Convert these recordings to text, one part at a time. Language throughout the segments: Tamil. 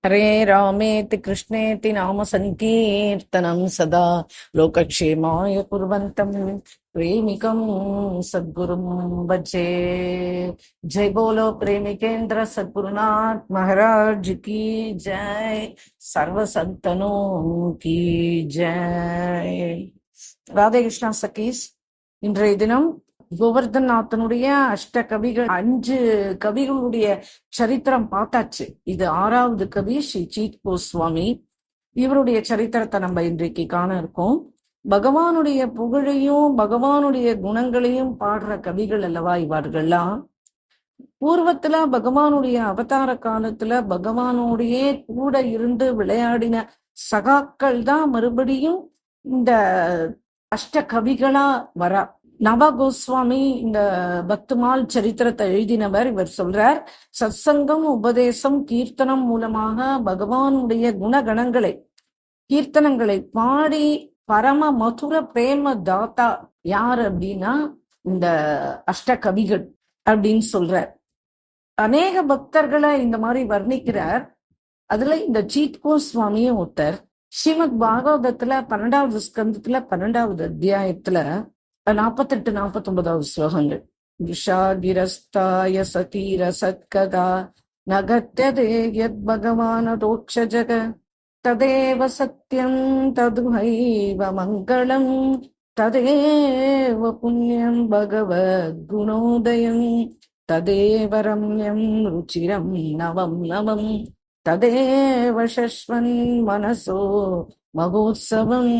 हरे रामेति कृष्णेति नाम संकीर्तनं सदा लोकक्षेमाय कुर्वन्तं प्रेमिकं सद्गुरुं भजे। जय बोलो प्रेमिकेंद्र सद्गुरुनाथ महाराज की जय। सर्व संतनों की जय। ராதே கிருஷ்ணா சகீஸ். இன்றைய தினம் கோவர்தன்நாதனுடைய அஷ்ட கவிகள் 5 கவிகளுடைய சரித்திரம் பார்த்தாச்சு. இது 6வது கவி ஸ்ரீ சீத் கோஸ்வாமி. இவருடைய சரித்திரத்தை நம்ம இன்றைக்கு காண இருக்கோம். பகவானுடைய புகழையும் பகவானுடைய குணங்களையும் பாடுற கவிகள் அல்லவா இவர்கள்லாம். பூர்வத்துல பகவானுடைய அவதார காலத்துல பகவானோடையே கூட இருந்து விளையாடின சகாக்கள் தான் மறுபடியும் இந்த அஷ்ட கவிகளா வரா. நவ கோஸ்வாமி இந்த பக்துமால் சரித்திரத்தை எழுதினவர். இவர் சொல்றார், சத்சங்கம் உபதேசம் கீர்த்தனம் மூலமாக பகவானுடைய குணகணங்களை கீர்த்தனங்களை பாடி பரம மதுர பிரேம தாத்தா யார் அப்படின்னா இந்த அஷ்ட கவிகள் அப்படின்னு சொல்றார். அநேக பக்தர்களை இந்த மாதிரி வர்ணிக்கிறார். அதுல இந்த சீத் கோஸ்வாமியும் ஒருத்தர். ஸ்ரீமத் பாகவதத்துல 12வது ஸ்கந்தத்துல 12வது அத்தியாயத்துல 48 49வது ஸ்லோகங்கள். விஷாகிரஸ்தாய சதீர சத்கதா நகத்யதே யத் பகவானதோக்ஷஜக ததேவ சத்யம் ததுஹைவ மங்களம் ததேவ புண்ணியம் பகவத் குணோதயம் ததேவ ரம்யம் ருச்சிரம் நவம் நவம் ததேவ சஸ்வன் மனசோ மகோத்சவம்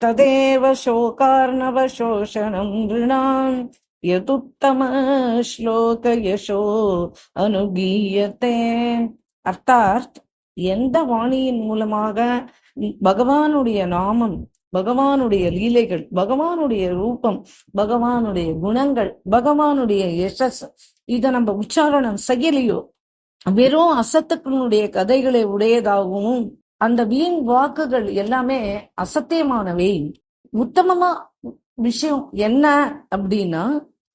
ததேவ சோகார்ணவ சோஷணம் ரிணாம் யதுத்தம ஸ்லோக யசோ அனுகீயத்தே. அர்த்தாத், எந்த வாணியின் மூலமாக பகவானுடைய நாமம், பகவானுடைய லீலைகள், பகவானுடைய ரூபம், பகவானுடைய குணங்கள், பகவானுடைய யசஸ் இதை நம்ம உச்சாரணம் செய்யலையோ, வெறும் அசத்துக்களுடைய கதைகளை உடையதாகவும் அந்த வீண் வாக்குகள் எல்லாமே அசத்தியமானவை. உத்தமமா விஷயம் என்ன அப்படின்னா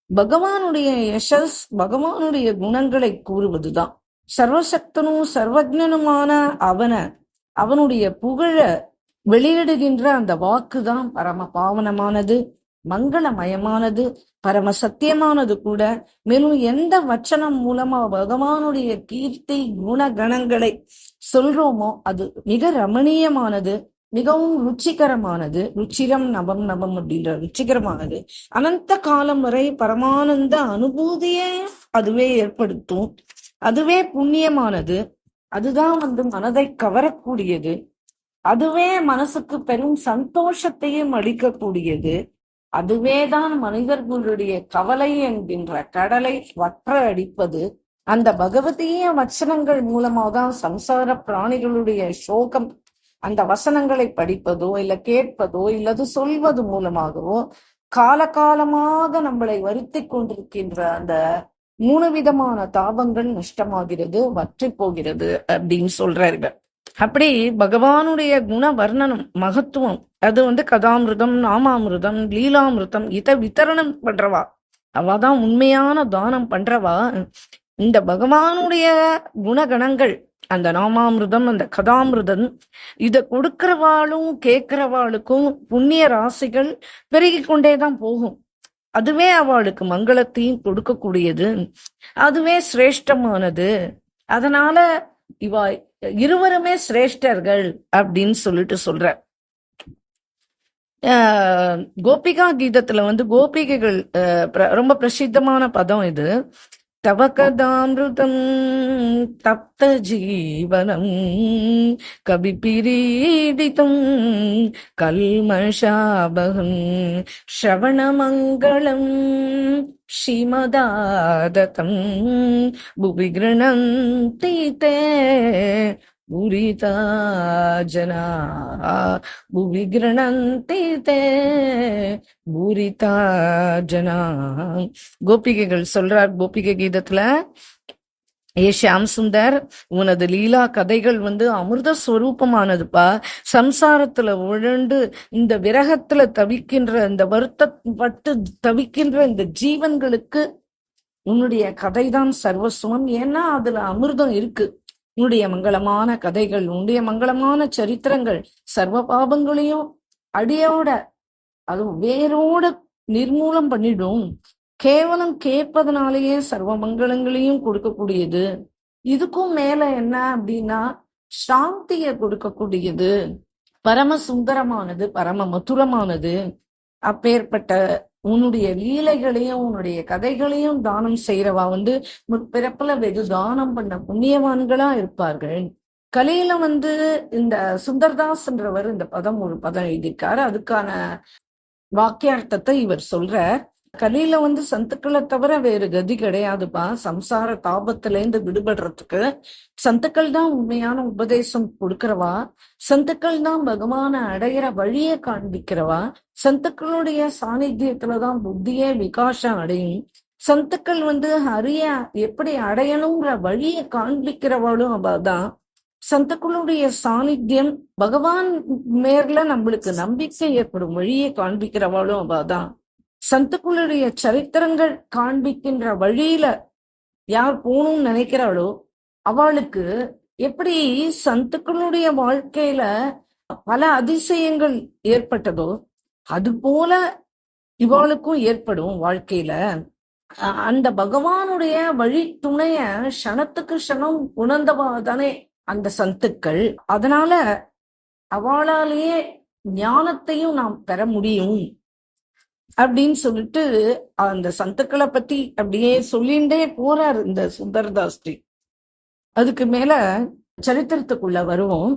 பகவானுடைய யசஸ், பகவானுடைய குணங்களை கூறுவதுதான். சர்வசக்தனும் சர்வஜனுமான அவனுடைய புகழ வெளியிடுகின்ற அந்த வாக்குதான் பரம பாவனமானது, மங்களமயமானது, பரம சத்தியமானது கூட. மேலும் எந்த வச்சனம் மூலமா பகவானுடைய கீர்த்தி குணகணங்களை சொல்றோமோ அது மிக ரமணீயமானது, மிகவும் ருச்சிகரமானது. ருச்சிரம் நவம் நவம் அப்படின்ற ருச்சிகரமானது. அனந்த காலம் வரை பரமானந்த அனுபூதியே அதுவே ஏற்படுத்தும். அதுவே புண்ணியமானது. அதுதான் மனதை கவரக்கூடியது. அதுவே மனசுக்கு பெரும் சந்தோஷத்தையும் அளிக்கக்கூடியது. அதுவேதான் மனிதர்களுடைய கவலை என்கின்ற கடலை வற்ற அடிப்பது. அந்த பகவதீய வச்சனங்கள் மூலமாதான் சம்சார பிராணிகளுடைய சோகம் அந்த வசனங்களை படிப்பதோ இல்ல கேட்பதோ இல்லது சொல்வது மூலமாகவோ காலகாலமாக நம்மளை வருத்தி கொண்டிருக்கின்ற அந்த 3 விதமான தாபங்கள் நஷ்டமாகிறது, வற்றி போகிறது அப்படின்னு சொல்றாரு. அப்படி பகவானுடைய குண வர்ணனம், மகத்துவம் அது கதாமிருதம், நாமாமிருதம், லீலாமிருதம் இதை வித்தரணம் பண்றவா, அவதான் உண்மையான தானம் பண்றவா. இந்த பகவானுடைய குணகணங்கள், அந்த நாமாமிருதம், அந்த கதாமிருதம் இதை கொடுக்கிறவாளும் கேட்கிறவாளுக்கும் புண்ணிய ராசிகள் பெருகி கொண்டேதான் போகும். அதுவே அவளுக்கு மங்களத்தையும் கொடுக்கக்கூடியது. அதுவே சிரேஷ்டமானது. அதனால இவா இருவருமே சிரேஷ்டர்கள் அப்படின்னு சொல்லிட்டு சொல்ற. கோபிகா கீதத்துல கோபிகைகள் ரொம்ப பிரசித்தமான பதம் இது. தவ கதாமிருதம் தப்த ஜீவனம் கவி பீடிதம் கல்மஷாபகம் ஸ்ரவணமங்களம் ஸ்ரீமதாததம் புவி கிருணந்தி தே பூரிதா ஜனா புவி கிருணந்தி தே பூரிதா ஜனா. கோபிகைகள் சொல்றார் கோபிகை கீதத்துல, ஏ ஷியாம் சுந்தர், உனது லீலா கதைகள் அமிர்த ஸ்வரூபமானதுப்பா. சம்சாரத்துல உழண்டு இந்த விரகத்துல தவிக்கின்ற, இந்த வருத்தப்பட்டு தவிக்கின்ற இந்த ஜீவன்களுக்கு உன்னுடைய கதைதான் சர்வஸ்வம். ஏன்னா அதுல அமிர்தம் இருக்கு. உன்னுடைய மங்களமான கதைகள், உன்னுடைய மங்களமான சரித்திரங்கள் சர்வ பாபங்களையும் அடியோட, அது வேரோட நிர்மூலம் பண்ணிடும். கேவலம் கேட்பதனாலேயே சர்வ மங்களங்களையும் கொடுக்கக்கூடியது. இதுக்கும் மேல என்ன அப்படின்னா சாந்திய கொடுக்கக்கூடியது, பரம சுந்தரமானது, பரம மதுரமானது. அப்பேற்பட்ட உன்னுடைய லீலைகளையும் உன்னுடைய கதைகளையும் தானம் செய்யறவா முற்பிறப்புல வெகு தானம் பண்ண புண்ணியவான்களா இருப்பார்கள். கலையில இந்த சுந்தர்தாஸ் என்றவர் இந்த ஒரு பதம் எழுதியிருக்காரு. அதுக்கான வாக்கியார்த்தத்தை இவர் சொல்ற. கலியில சந்துக்களை தவிர வேறு கதி கிடையாதுப்பா. சம்சார தாபத்துல இருந்து விடுபடுறதுக்கு சந்துக்கள் தான் உண்மையான உபதேசம் கொடுக்கிறவா. சந்துக்கள் தான் பகவான அடையிற வழியை காண்பிக்கிறவா. சந்துக்களுடைய சாநித்தியத்துலதான் புத்தியே விகாசம் அடையும். சந்துக்கள் ஹரிய எப்படி அடையணுங்கிற வழியை காண்பிக்கிறவாளும் அவதான். சந்துக்களுடைய சாநித்தியம் பகவான் மேர்ல நம்மளுக்கு நம்பிக்கை ஏற்படும் வழியை காண்பிக்கிறவாளும் அவதான். சந்துக்களுடைய சரித்திரங்கள் காண்பிக்கின்ற வழியில யார் போகணும்னு நினைக்கிறாளோ அவளுக்கு எப்படி சந்துக்களுடைய வாழ்க்கையில பல அதிசயங்கள் ஏற்பட்டதோ அது போல இவாளுக்கும் ஏற்படும் வாழ்க்கையில. அந்த பகவானுடைய வழி துணைய க்ஷணத்துக்கு க்ஷணம் உணர்ந்தவா தானே அந்த சந்துக்கள். அதனால அவளாலேயே ஞானத்தையும் நாம் பெற முடியும் அப்படின்னு சொல்லிட்டு அந்த சந்துக்களை பத்தி அப்படியே சொல்லிண்டே போறார் இந்த சுந்தர்தாஸ்ரீ. அதுக்கு மேல சரித்திரத்துக்குள்ள வருவோம்.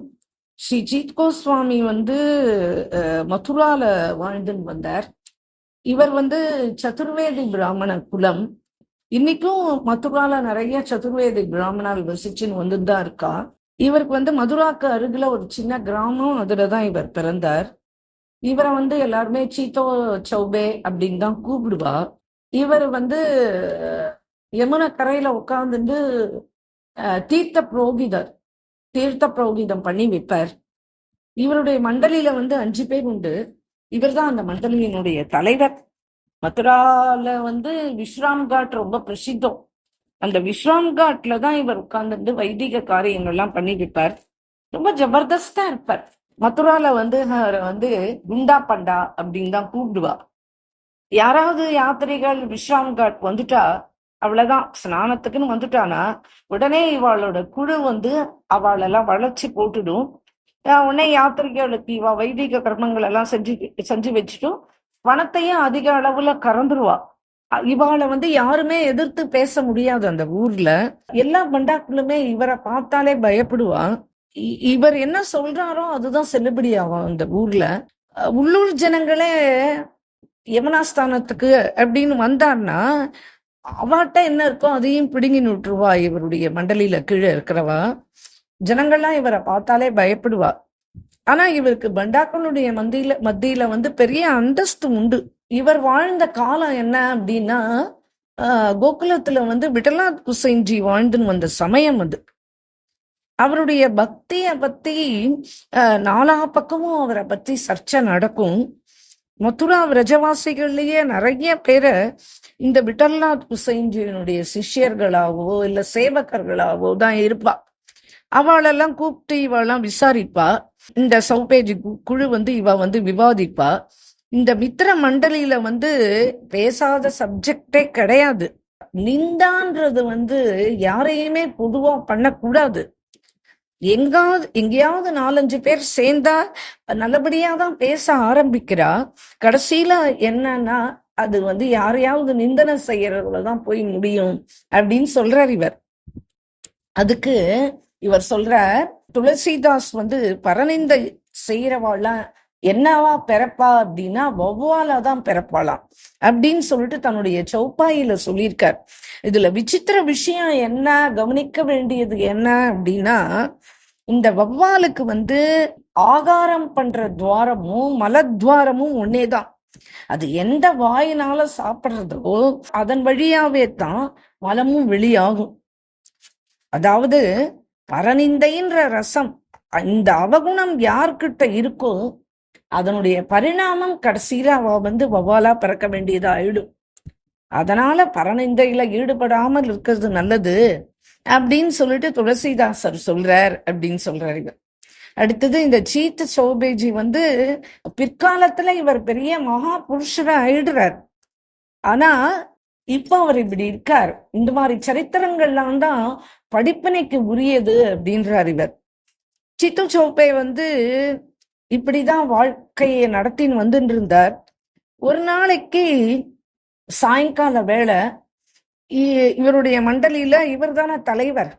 ஸ்ரீ ஜீத் கோஸ்வாமி மதுரால வாழ்ந்துன்னு வந்தார். இவர் சதுர்வேதி பிராமண குலம். இன்னைக்கும் மதுரால நிறைய சதுர்வேதி பிராமணால் வசிச்சுன்னு வந்துதான் இருக்கா. இவருக்கு மதுராக்கு அருகில ஒரு சின்ன கிராமம், அதுலதான் இவர் பிறந்தார். இவரை எல்லாருமே சீத்தோ சௌபே அப்படின்னு தான் கூப்பிடுவா. இவர் யமுனை கரையில உட்கார்ந்துட்டு தீர்த்த புரோகிதம் பண்ணி வைப்பார். இவருடைய மண்டலியில 5 பேர் உண்டு. இவர் தான் அந்த மண்டலியினுடைய தலைவர். மதுரால விஸ்ராம் காட் ரொம்ப பிரசித்தம். அந்த விஸ்ராம் காட்ல தான் இவர் உட்கார்ந்துட்டு வைதிக காரியங்கள்லாம் பண்ணி வைப்பார். ரொம்ப ஜபர்தஸ்தா இருப்பார். மதுரால குண்டா பண்டா அப்படின்னு தான் கூப்பிடுவா. யாராவது யாத்திரைகள் விஸ்ராம் காட் வந்துட்டா அவ்வளவுதான், ஸ்நானத்துக்குன்னு வந்துட்டானா உடனே இவாளோட குழு அவளெல்லாம் வளைச்சு போட்டுடும். உடனே யாத்திரிகளுக்கு இவா வைதிக கர்மங்கள் எல்லாம் செஞ்சு வச்சுட்டும் பணத்தையும் அதிக அளவுல கறந்துருவா. இவாளை யாருமே எதிர்த்து பேச முடியாது. அந்த ஊர்ல எல்லா பண்டாக்களுமே இவரை பார்த்தாலே பயப்படுவா. இவர் என்ன சொல்றாரோ அதுதான் செல்லுபடி ஆகும் அந்த ஊர்ல. உள்ளூர் ஜனங்களே யமுனாஸ்தானத்துக்கு அப்படின்னு வந்தார்னா அவாட்ட என்ன இருக்கோ அதையும் பிடுங்கி விட்டுருவா. இவருடைய மண்டலியில கீழே இருக்கிறவா ஜனங்கள்லாம் இவரை பார்த்தாலே பயப்படுவா. ஆனா இவருக்கு பண்டாக்களுடைய மத்தியில பெரிய அந்தஸ்து உண்டு. இவர் வாழ்ந்த காலம் என்ன அப்படின்னா கோகுலத்துல விட்டலாத் குசைன்ஜி வாழ்ந்துன்னு வந்த சமயம் அது. அவருடைய பக்திய பத்தி நாலா பக்கமும் அவரை பத்தி சர்ச்சை நடக்கும். மதுரா விரஜவாசிகள்லயே நிறைய பேரை இந்த விட்டல்நாத் குசைன்ஜியினுடைய சிஷ்யர்களாவோ இல்ல சேவகர்களாவோ தான் இருப்பா. அவளெல்லாம் கூப்பிட்டு இவெல்லாம் விசாரிப்பா. இந்த சௌபேஜி குழு இவ விவாதிப்பா. இந்த மித்திர மண்டலியில பேசாத சப்ஜெக்டே கிடையாது. நிந்தான்றது யாரையுமே பொதுவா பண்ணக்கூடாது. எங்கேயாவது 4-5 பேர் சேர்ந்தா நல்லபடியா தான் பேச ஆரம்பிக்கிறா. கடைசியில என்னன்னா அது யாரையாவது நிந்தனை செய்யறதுலதான் போய் முடியும் அப்படின்னு சொல்றார் இவர். அதுக்கு இவர் சொல்றார், துளசிதாஸ் பரநிந்தை செய்யறவாள்லாம் என்னவா பிறப்பா அப்படின்னா வௌவாலாதான் பிறப்பாளாம் அப்படின்னு சொல்லிட்டு தன்னுடைய சௌப்பாயில சொல்லியிருக்கார். இதுல விசித்திர விஷயம் என்ன, கவனிக்க வேண்டியது என்ன அப்படின்னா இந்த வௌவாலுக்கு ஆகாரம் பண்ற துவாரமும் மலத்வாரமும் ஒன்னேதான். அது எந்த வாயினால சாப்பிடுறதோ அதன் வழியாவே தான் மலமும் வெளியாகும். அதாவது பரநிந்தைன்ற ரசம், இந்த அவகுணம் யார்கிட்ட இருக்கோ அதனுடைய பரிணாமம் கடைசியில அவ வௌவாலா பிறக்க வேண்டியதா ஆயிடும். அதனால பரநிந்தையில ஈடுபடாமல் இருக்கிறது நல்லது அப்படின்னு சொல்லிட்டு துளசிதாசர் சொல்றார் அப்படின்னு சொல்றாரு இவர். அடுத்தது இந்த சீத்த சௌபேஜி வந்து பிற்காலத்துல இவர் பெரிய மகா புருஷரா ஆயிடுறார். ஆனா இப்ப அவர் இப்படி இருக்கார். இந்த மாதிரி சரித்திரங்கள்லாம் தான் படிப்பினைக்கு உரியது அப்படின்றார் இவர். சித்து சௌபே வந்து இப்படிதான் வாழ்க்கையை நடத்தின்னு வந்துட்டு இருந்தார். ஒரு நாளைக்கு சாயங்கால வேளை இவருடைய மண்டலியில இவர் தானே தலைவர்.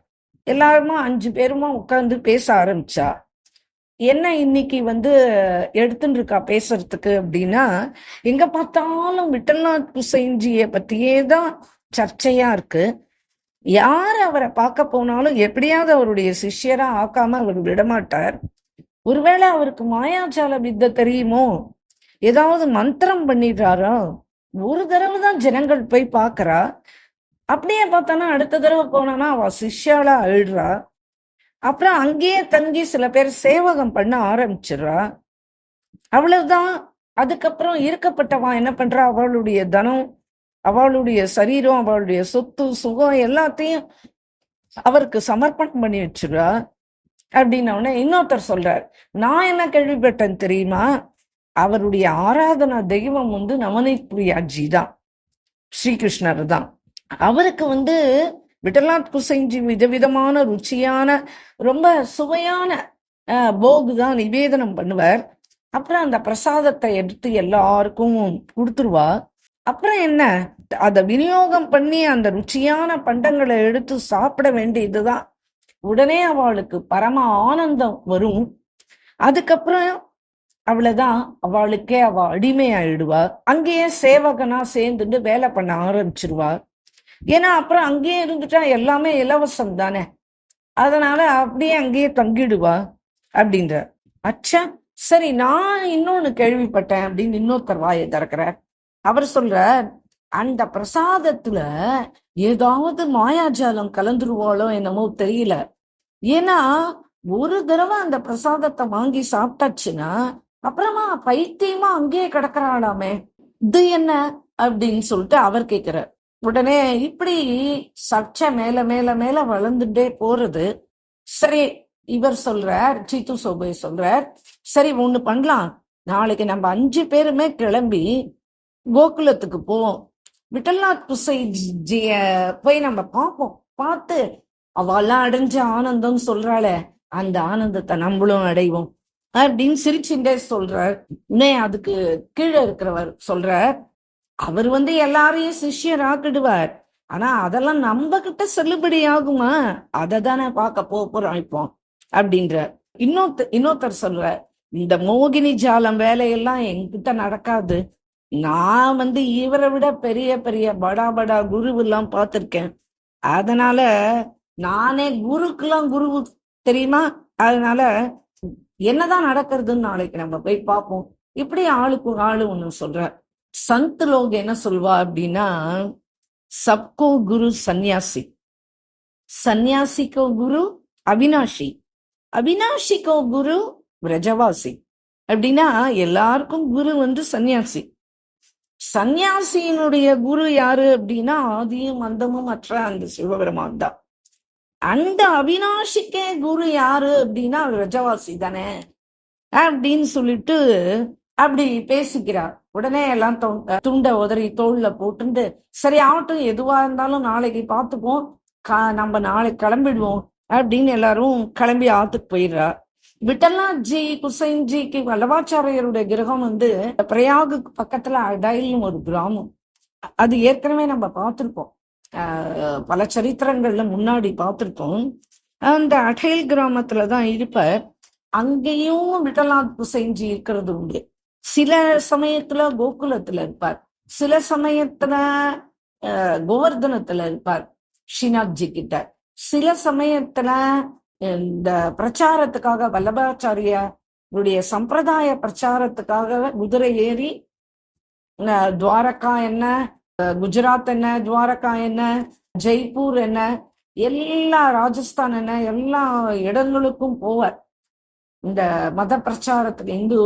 எல்லாருமா 5 பேருமா உட்கார்ந்து பேச ஆரம்பிச்சா. என்ன இன்னைக்கு வந்து எடுத்துட்டு இருக்கா பேசுறதுக்கு அப்படின்னா, எங்க பார்த்தாலும் விட்டல்நாத் குசைன்ஜிய பத்தியே தான் சர்ச்சையா இருக்கு. யார் அவரை பார்க்க போனாலும் எப்படியாவது அவருடைய சிஷ்யரா ஆக்காம அவர் விடமாட்டார். ஒருவேளை அவருக்கு மாயாஜால வித்தை தெரியுமோ, ஏதாவது மந்திரம் பண்ணிடுறாரோ. ஒரு தடவை தான் ஜனங்கள் போய் பார்க்கறா. அப்படியே பார்த்தானா அடுத்த தடவை போனானா அவ சிஷ்யாலா ஆயிடுறா. அப்புறம் அங்கேயே தங்கி சில பேர் சேவகம் பண்ண ஆரம்பிச்சிடுறா. அவ்வளவுதான். அதுக்கப்புறம் இருக்கப்பட்டவா என்ன பண்றா, அவளுடைய தனம், அவளுடைய சரீரம், அவளுடைய சொத்து சுகம் எல்லாத்தையும் அவருக்கு சமர்ப்பணம் பண்ணி வச்சிடுறா. அப்படின்ன இன்னொருத்தர் சொல்றார், நான் என்ன கேள்விப்பட்டேன் தெரியுமா, அவருடைய ஆராதனா தெய்வம் வந்து நவநீத் பிரியாஜி தான், ஸ்ரீகிருஷ்ணர் தான். அவருக்கு வந்து விட்டல்நாத் குசைன்ஜி விதவிதமான ருச்சியான ரொம்ப சுவையான போகு தான் நிவேதனம் பண்ணுவார். அப்புறம் அந்த பிரசாதத்தை எடுத்து எல்லாருக்கும் கொடுத்துருவா. அப்புறம் என்ன, அதை விநியோகம் பண்ணி அந்த ருச்சியான பண்டங்களை எடுத்து சாப்பிட வேண்டியதுதான். உடனே அவளுக்கு பரம ஆனந்தம் வரும். அதுக்கப்புறம் அவ்வளவுதான், அவளுக்கே அவ அடிமை ஆயிடுவா. அங்கேயே சேவகனா சேர்ந்துட்டு வேலை பண்ண ஆரம்பிச்சிருவா. ஏன்னா அப்புறம் அங்கேயே இருந்துட்டா எல்லாமே இலவசம் தானே, அதனால அப்படியே அங்கேயே தங்கிடுவா அப்படின்ற. அச்சா சரி, நான் இன்னொன்னு கேள்விப்பட்டேன் அப்படின்னு இன்னொருத்தர் வாயை திறக்கிறார். அவர் சொல்றார், அந்த பிரசாதத்துல ஏதாவது மாயாஜாலம் கலந்துருவாளோ என்னமோ தெரியல. ஏன்னா ஒரு தடவை அந்த பிரசாதத்தை வாங்கி சாப்பிட்டாச்சுன்னா அப்புறமா பைத்தியமா அங்கேயே கிடக்குறாளாமே, இது என்ன அப்படின்னு சொல்லிட்டு அவர் கேட்கிறார். உடனே இப்படி சர்ச்சை மேல மேல மேல வளர்ந்துட்டே போறது. சரி, இவர் சொல்றார், சீத்து சௌபே சொல்றார், சரி ஒண்ணு பண்ணலாம், நாளைக்கு நம்ம 5 பேருமே கிளம்பி கோகுலத்துக்கு போவோம், விட்டல்நாத் குசைன்ஜிய போய் நம்ம பார்ப்போம், பார்த்து அவெல்லாம் அடைஞ்ச ஆனந்தம் சொல்றாளே அந்த ஆனந்தத்தை நம்மளும் அடைவோம் அப்படின்னு சிரிச்சுட்டே சொல்றார். இன்னும் அதுக்கு கீழே இருக்கிறவர் சொல்றார், அவர் வந்து எல்லாரையும் சிஷ்யர் ஆக்கிடுவார், ஆனா அதெல்லாம் நம்ம கிட்ட செல்லுபடி ஆகுமா, அதை தானே பார்க்க போறோம் இப்போ அப்படின்ற. இன்னொருத்தர் சொல்ற, இந்த மோகினி ஜாலம் வேலையெல்லாம் என்கிட்ட நடக்காது, நான் வந்து இவரை விட பெரிய பெரிய படா படா குருவெல்லாம் பார்த்திருக்கேன், அதனால நானே குருக்கெல்லாம் குரு தெரியுமா, அதனால என்னதான் நடக்கிறதுன்னு நாளைக்கு நம்ம போய் பார்ப்போம். இப்படி ஆளுக்கு ஆளு ஒண்ணு சொல்ற. சந்த் லோக் என்ன சொல்வா அப்படின்னா, சப்கோ குரு சன்னியாசி, சன்னியாசிக்கோ குரு அவினாஷி, அவினாஷிக்கோ குரு விரஜவாசி. அப்படின்னா எல்லாருக்கும் குரு வந்து சன்னியாசி. சன்னியாசியினுடைய குரு யாரு அப்படின்னா ஆதியும் அந்தமும் மற்ற அந்த சிவபெருமான் தான். அந்த அவினாஷிக்கே குரு யாரு அப்படின்னா விரஜவாசி தானே அப்படின்னு சொல்லிட்டு அப்படி பேசிக்கிறார். உடனே எல்லாம் துண்டை உதறி தோல்ல போட்டுண்டு, சரி ஆகட்டும், எதுவா இருந்தாலும் நாளைக்கு பார்த்துப்போம், நம்ம நாளைக்கு கிளம்பிடுவோம் அப்படின்னு எல்லாரும் கிளம்பி ஆத்துக்கு போயிடுறா. விட்டல்நாத்ஜி குசைன்ஜிக்கு வல்லபாச்சாரியருடைய கிரகம் வந்து பிரயாகுக்கு பக்கத்துல அடைல்னு ஒரு கிராமம். அது ஏற்கனவே நம்ம பார்த்திருப்போம், பல சரித்திரங்கள்ல முன்னாடி பார்த்திருப்போம். அந்த அடைல் கிராமத்துலதான் இருப்பார். அங்கேயும் விட்டல்நாத் குசைன்ஜி இருக்கிறது உண்டு. சில சமயத்துல கோகுலத்துல இருப்பார், சில சமயத்துல கோவர்தனத்துல இருப்பார் ஸ்ரீநாத்ஜி கிட்ட, சில சமயத்துல இந்த பிரச்சாரத்துக்காக வல்லபாச்சாரியருடைய சம்பிரதாய பிரச்சாரத்துக்காக குதிரை ஏறி துவாரகா என்ன, குஜராத் என்ன, துவாரகா என்ன, ஜெய்ப்பூர் என்ன, எல்லா ராஜஸ்தான் என்ன, எல்லா இடங்களுக்கும் போவார் இந்த மத பிரச்சாரத்துக்கு. இந்து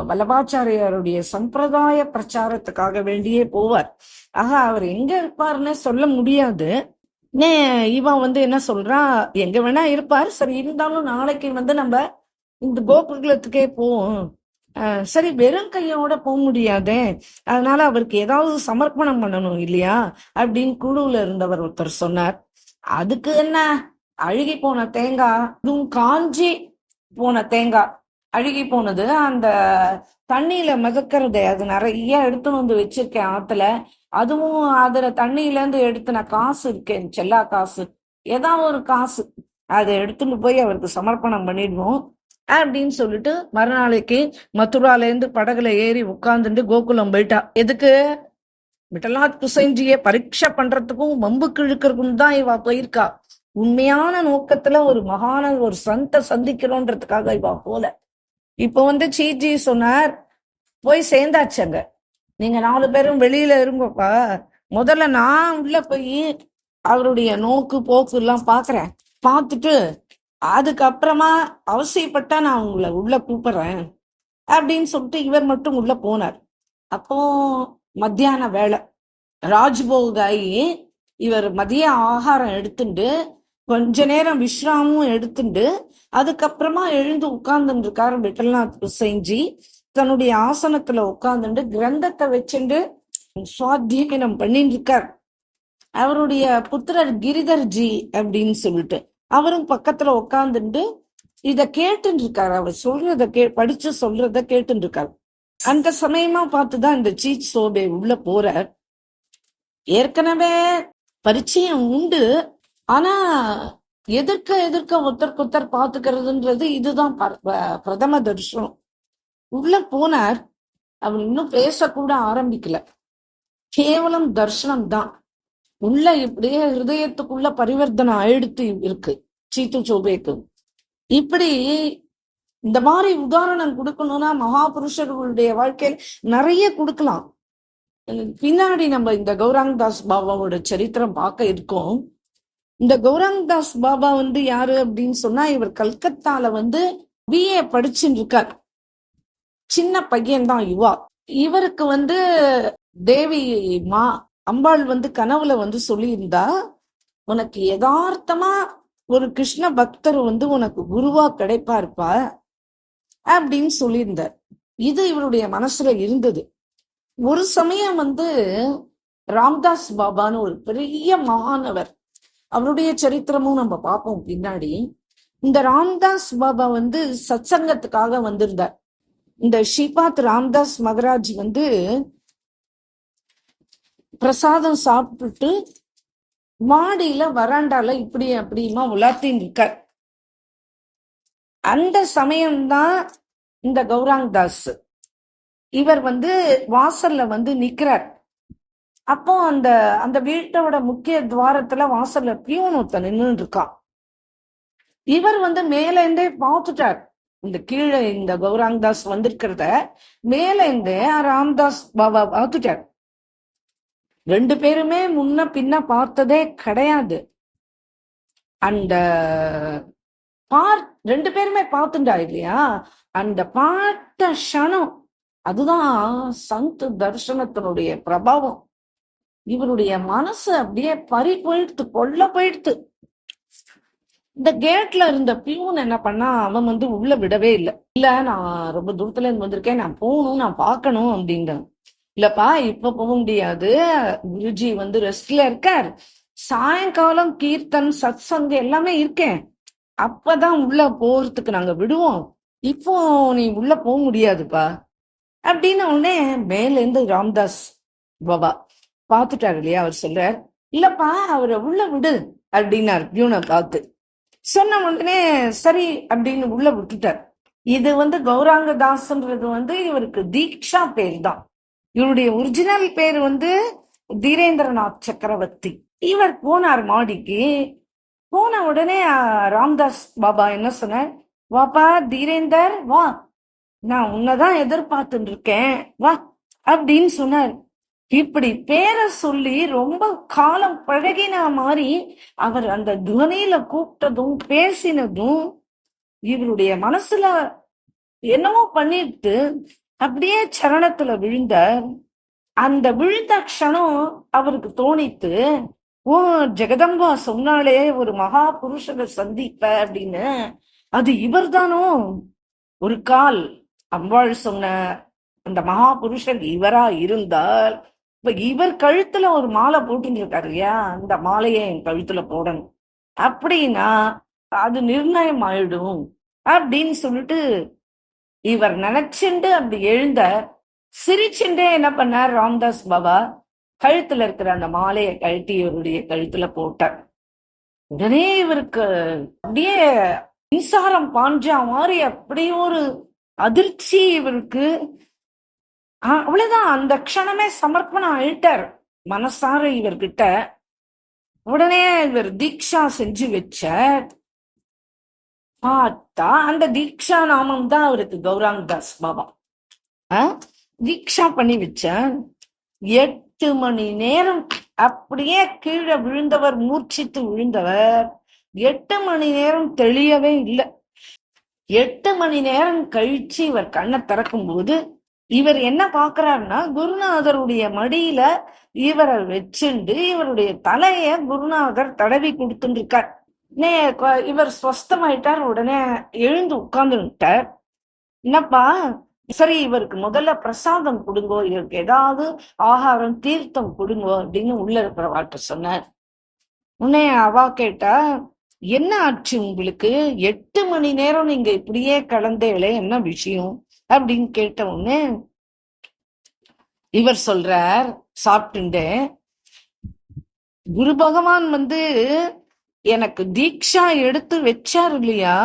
வல்லபாச்சாரியருடைய சம்பிரதாய பிரச்சாரத்துக்காக வேண்டியே போவார். ஆக அவர் எங்க இருப்பாருன்னு சொல்ல முடியாது. இவன் வந்து என்ன சொல்றான், எங்க வேணா இருப்பார், சரி இருந்தாலும் நாளைக்கு வந்து நம்ம இந்த கோகுலத்துக்கே போவோம். சரி வெறும் கையோட போக முடியாதே, அதனால அவருக்கு ஏதாவது சமர்ப்பணம் பண்ணணும் இல்லையா அப்படின்னு குழுவுல இருந்தவர் ஒருத்தர் சொன்னார். அதுக்கு என்ன, அழுகி போன தேங்காய், இதுவும் காஞ்சி போன தேங்காய், அழுகி போனது, அந்த தண்ணியில மிதக்கிறது, அது நிறைய எடுத்துன்னு வந்து வச்சிருக்கேன் ஆத்துல. அதுவும் அதுல தண்ணியில இருந்து எடுத்துன காசு இருக்கேன், செல்லா காசு, ஏதாவது ஒரு காசு, அதை எடுத்துட்டு போய் அவருக்கு சமர்ப்பணம் பண்ணிடுவோம் அப்படின்னு சொல்லிட்டு மறுநாளைக்கு மதுரால இருந்து படகுல ஏறி உட்கார்ந்துட்டு கோகுலம் போயிட்டா. எதுக்கு? விட்டலாத் குசைஞ்சிய பரீட்சை பண்றதுக்கும் வம்புக்கு இழுக்கிறதுக்கும் தான் இவா போயிருக்கா. உண்மையான நோக்கத்துல ஒரு மகான ஒரு சந்த சந்திக்கிறோன்றதுக்காக இவா போல. இப்ப வந்து சீஜி சொன்னார், போய் சேர்ந்தாச்சுங்க, நீங்க 4 பேரும் வெளியில இருங்கப்பா, முதல்ல நான் உள்ள போய் அவருடைய நோக்கு போக்கு எல்லாம் பாக்குறேன், பார்த்துட்டு அதுக்கப்புறமா அவசியப்பட்டா நான் உங்களை உள்ள கூப்பிடுறேன் அப்படின்னு சொல்லிட்டு இவர் மட்டும் உள்ள போனார். அப்போ மத்தியான வேலை, ராஜ்போகாயி இவர் மதிய ஆகாரம் எடுத்துட்டு கொஞ்ச நேரம் விஸ்ராமும் எடுத்துட்டு அதுக்கப்புறமா எழுந்து உட்கார்ந்துட்டு இருக்காரு விட்டல்நாத் குசைஞ்சி. தன்னுடைய ஆசனத்துல உட்கார்ந்துட்டு கிரந்தத்தை வச்சுட்டு சுவாத்தியனம் பண்ணிட்டு இருக்கார். அவருடைய புத்திரர் கிரிதர்ஜி அப்படின்னு சொல்லிட்டு அவரும் பக்கத்துல உட்கார்ந்துட்டு இத கேட்டுட்டு இருக்காரு. அவர் சொல்றத படிச்சு சொல்றத கேட்டுட்டு இருக்காரு. அந்த சமயமா பார்த்துதான் இந்த சீச் சோபே உள்ள போறார். ஏற்கனவே பரிச்சயம் உண்டு, ஆனா எதிர்க்க ஒருத்தர் பாத்துக்கிறதுன்றது இதுதான் பிரதம தரிசனம். உள்ள போனார், அவர் இன்னும் பேசக்கூட ஆரம்பிக்கல, கேவலம் தர்ஷனம் தான். உள்ள இப்படியே ஹிருதயத்துக்குள்ள பரிவர்த்தனை ஆயிடுத்து இருக்கு சீத்து சோபேக்கு. இப்படி இந்த மாதிரி உதாரணம் கொடுக்கணும்னா மகாபுருஷர்களுடைய வாழ்க்கையில் நிறைய கொடுக்கலாம். பின்னாடி நம்ம இந்த கௌராங் தாஸ் பாபாவோட சரித்திரம் பார்க்க இருக்கோம். இந்த கௌராங் தாஸ் பாபா வந்து யாரு அப்படின்னு சொன்னா, இவர் கல்கத்தால வந்து பிஏ படிச்சுட்டு இருக்கார். சின்ன பையன்தான் யுவா. இவருக்கு வந்து தேவி மா அம்பாள் வந்து கனவுல வந்து சொல்லியிருந்தா, உனக்கு யதார்த்தமா ஒரு கிருஷ்ண பக்தர் வந்து உனக்கு குருவா கிடைப்பாருப்பா அப்படின்னு சொல்லியிருந்தார். இது இவருடைய மனசுல இருந்தது. ஒரு சமயம் வந்து ராம்தாஸ் பாபான்னு ஒரு பெரிய மகானவர், அவருடைய சரித்திரமும் நம்ம பார்ப்போம் பின்னாடி. இந்த ராம்தாஸ் பாபா வந்து சத்சங்கத்துக்காக வந்திருந்தார். இந்த ஸ்ரீபாத் ராம்தாஸ் மகராஜ் வந்து பிரசாதம் சாப்பிட்டுட்டு மாடியில வராண்டால இப்படி அப்படியுமா உலாத்தின்னு இருக்கார். அந்த சமயம்தான் இந்த கௌராங் தாஸ் இவர் வந்து வாசல்ல வந்து நிக்கிறார். அப்போ அந்த அந்த வீட்டோட முக்கிய துவாரத்துல வாசல்ல பியூன் ஒருத்தன் நின்று இருக்கான். இவர் வந்து மேல இருந்தே பார்த்துட்டார், இந்த கீழே இந்த கௌராங் தாஸ் வந்திருக்கிறத மேல இருந்தே ராம்தாஸ் பாபா பார்த்துட்டார். 2 பேருமே முன்ன பின்ன பார்த்ததே கிடையாது. அந்த 2 பேருமே பார்த்துட்டா இல்லையா, அந்த பார்த்த க்ஷணம் அதுதான் சந்த் தர்சனத்தினுடைய பிரபாவம். இவருடைய மனசு அப்படியே பறி போயிடுத்து, கொல்ல போயிடுத்து. இந்த கேட்ல இருந்த பியூன் என்ன பண்ணா, அவன் வந்து உள்ள விடவே இல்லை. இல்ல, நான் ரொம்ப தூரத்துல இருந்து வந்திருக்கேன், நான் போகணும், நான் பார்க்கணும் அப்படின்றான். இல்லப்பா, இப்ப போக முடியாது, குருஜி வந்து ரெஸ்ட்ல இருக்கார், சாயங்காலம் கீர்த்தன் சத் சங்க எல்லாமே இருக்கேன், அப்பதான் உள்ள போறதுக்கு நாங்க விடுவோம், இப்போ நீ உள்ள போக முடியாதுப்பா அப்படின்னு உடனே மேல இருந்து ராம்தாஸ் பாபா பாத்துட்டாரு இல்லையா, அவர் சொல்றார், இல்லப்பா அவரை உள்ள விடு அப்படின்னாரு பியூனை பார்த்து. சொன்ன உடனே சரி அப்படின்னு உள்ள விட்டுட்டார். இது வந்து கௌராங்க தாஸ்ன்றது வந்து இவருக்கு தீக்ஷா பேர் தான். இவருடைய ஒரிஜினல் பேர் வந்து தீரேந்திரநாத் சக்கரவர்த்தி. இவர் போனார் மாடிக்கு. போன உடனே ராம்தாஸ் பாபா என்ன சொன்னார், வாப்பா தீரேந்தர் வா, நான் உன்னதான் எதிர்பார்த்துட்டு இருக்கேன் வா அப்படின்னு சொன்னார். இப்படி பேரை சொல்லி ரொம்ப காலம் பழகின மாதிரி அவர் அந்த துவனியில கூப்பிட்டதும் பேசினதும் இவருடைய மனசுல என்னமோ பண்ணிட்டு அப்படியே சரணத்துல விழுந்தார். அந்த விழுந்த க்ஷணம் அவருக்கு தோணித்து, ஓ, ஜெகதம்பா சொன்னாலே ஒரு மகா புருஷனை சந்திப்ப அப்படின்னு, அது இவர்தானோ? ஒரு கால் அம்பாள் சொன்ன அந்த மகா புருஷன் இவரா இருந்தால், இப்ப இவர் கழுத்துல ஒரு மாலை போட்டுட்டு இருக்காரு இல்லையா, அந்த மாலையை என் கழுத்துல போடணும் அப்படின்னா அது நிர்ணயம் ஆயிடும் அப்படின்னு சொல்லிட்டு இவர் நினைச்சுண்டு அப்படி எழுந்த, சிரிச்சுண்டே என்ன பண்ணார் ராம்தாஸ் பாபா, கழுத்துல இருக்கிற அந்த மாலையை கழட்டி இவருடைய கழுத்துல போட்டார். உடனே இவருக்கு அப்படியே மின்சாரம் பாஞ்சா மாதிரி அப்படியே ஒரு அதிர்ச்சி இவருக்கு. அவ்வளவுதான், அந்த க்ஷணமே சமர்ப்பணம் ஆயிட்டார் மனசார இவர்கிட்ட. உடனே இவர் தீக்ஷா செஞ்சு வச்ச பார்த்தா அந்த தீக்ஷா நாமம் தான் அவருக்கு கௌராங் தாஸ் பாபா. தீக்ஷா பண்ணி வச்ச 8 மணி நேரம் அப்படியே கீழே விழுந்தவர், மூர்ச்சித்து விழுந்தவர் 8 மணி நேரம் தெளியவே இல்லை. 8 மணி நேரம் கழிச்சு இவர் கண்ணை திறக்கும் போது இவர் என்ன பாக்குறாருன்னா, குருநாதருடைய மடியில இவரை வச்சுண்டு இவருடைய தலைய குருநாதர் தடவி கொடுத்துட்டு இருக்கார். இவர் ஸ்வஸ்தமாயிட்டார். உடனே எழுந்து உட்கார்ந்துட்டார். என்னப்பா, சரி இவருக்கு முதல்ல பிரசாதம் கொடுங்கோ, இவருக்கு ஏதாவது ஆகாரம் தீர்த்தம் கொடுங்கோ அப்படின்னு உள்ள இருக்கிற வாட்ட சொன்னார். உடனே அவா கேட்டா, என்ன ஆச்சு உங்களுக்கு? 8 மணி நேரம் நீங்க இப்படியே கலந்தேளே, என்ன விஷயம் அப்படின்னு கேட்ட உடனே இவர் சொல்றார், சாப்பிட்டுண்டே, குரு பகவான் எனக்கு தீக்ஷா எடுத்து வச்சார் இல்லையா,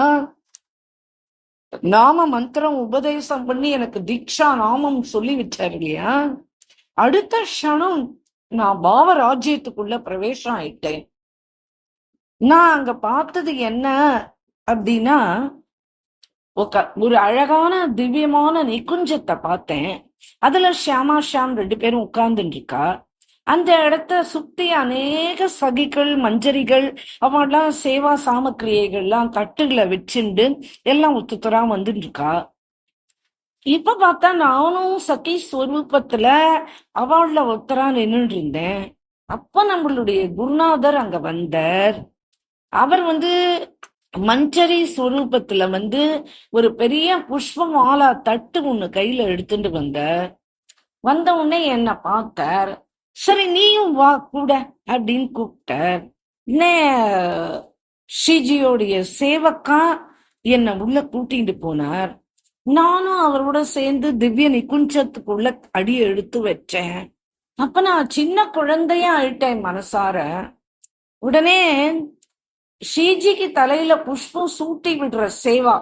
நாம மந்திரம் உபதேசம் பண்ணி எனக்கு தீக்ஷா நாமம் சொல்லி வச்சார் இல்லையா, அடுத்த க்ஷணம் நான் பாவ ராஜ்யத்துக்குள்ள பிரவேசம் ஆயிட்டேன். நான் அங்க பார்த்தது என்ன அப்படின்னா, ஒரு அழகான திவ்யமான நிகுஞ்சத்தை பார்த்தேன். அதுல ஷியாமா ஷியாம் 2 பேரும் உட்கார்ந்துட்டு இருக்கா. அந்த இடத்த சுத்தி அநேக சகிகள், மஞ்சரிகள், அவெல்லாம் சேவா சாமக்கிரியைகள்லாம் தட்டுகளை வச்சுண்டு எல்லாம் ஒத்துத்தரா வந்துட்டு இருக்கா. இப்ப பார்த்தா நானும் சகி ஸ்வரூபத்துல அவள்ல ஒருத்தரா நின்றுட்டு இருந்தேன். அப்ப நம்மளுடைய குருநாதர் அங்க வந்தார். அவர் மஞ்சரி ஸ்வரூபத்துல ஒரு பெரிய புஷ்ப மாலா தட்டு ஒண்ணு கையில எடுத்துட்டு வந்த உடனே என்ன பார்த்தார். சரி நீயும் வா கூட அப்படின்னு கூப்பிட்டார். ஸ்ரீஜியோடைய சேவக்கா என்ன உள்ள கூட்டிட்டு போனார். நானும் அவரோட சேர்ந்து திவ்ய நிகுஞ்சத்துக்குள்ள அடி எடுத்து வச்சேன். அப்ப நான் சின்ன குழந்தையா ஆயிட்டேன் மனசார. உடனே ஸ்ரீஜிக்கு தலையில புஷ்பம் சூட்டி விடுற சேவா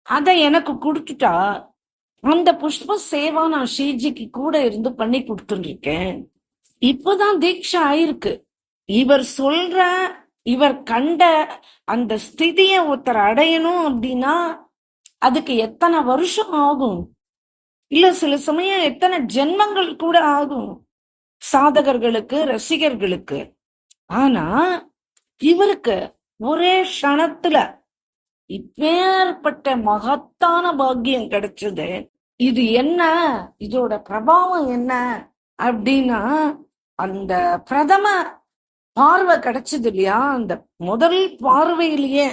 அத எனக்கு கொடுத்துட்டா. அந்த புஷ்ப சேவா நான் ஸ்ரீஜிக்கு கூட இருந்து பண்ணி கொடுத்துட்டு இருக்கேன். இப்பதான் தீட்சை ஆயிருக்கு. இவர் கண்ட அந்த ஸ்திதிய ஒருத்தர் அடையணும் அப்படின்னா அதுக்கு எத்தனை வருஷம் ஆகும், இல்ல சில சமயம் எத்தனை ஜென்மங்கள் கூட ஆகும் சாதகர்களுக்கு, ரசிகர்களுக்கு. ஆனா இவருக்கு ஒரே க்ஷணத்துல இப்பேற்பட்ட மகத்தான பாக்கியம் கிடைச்சது. இது என்ன, இதோட பிரபாவம் என்ன அப்படின்னா, அந்த பிரதம பார்வை கிடைச்சது இல்லையா, அந்த முதல் பார்வையிலேயே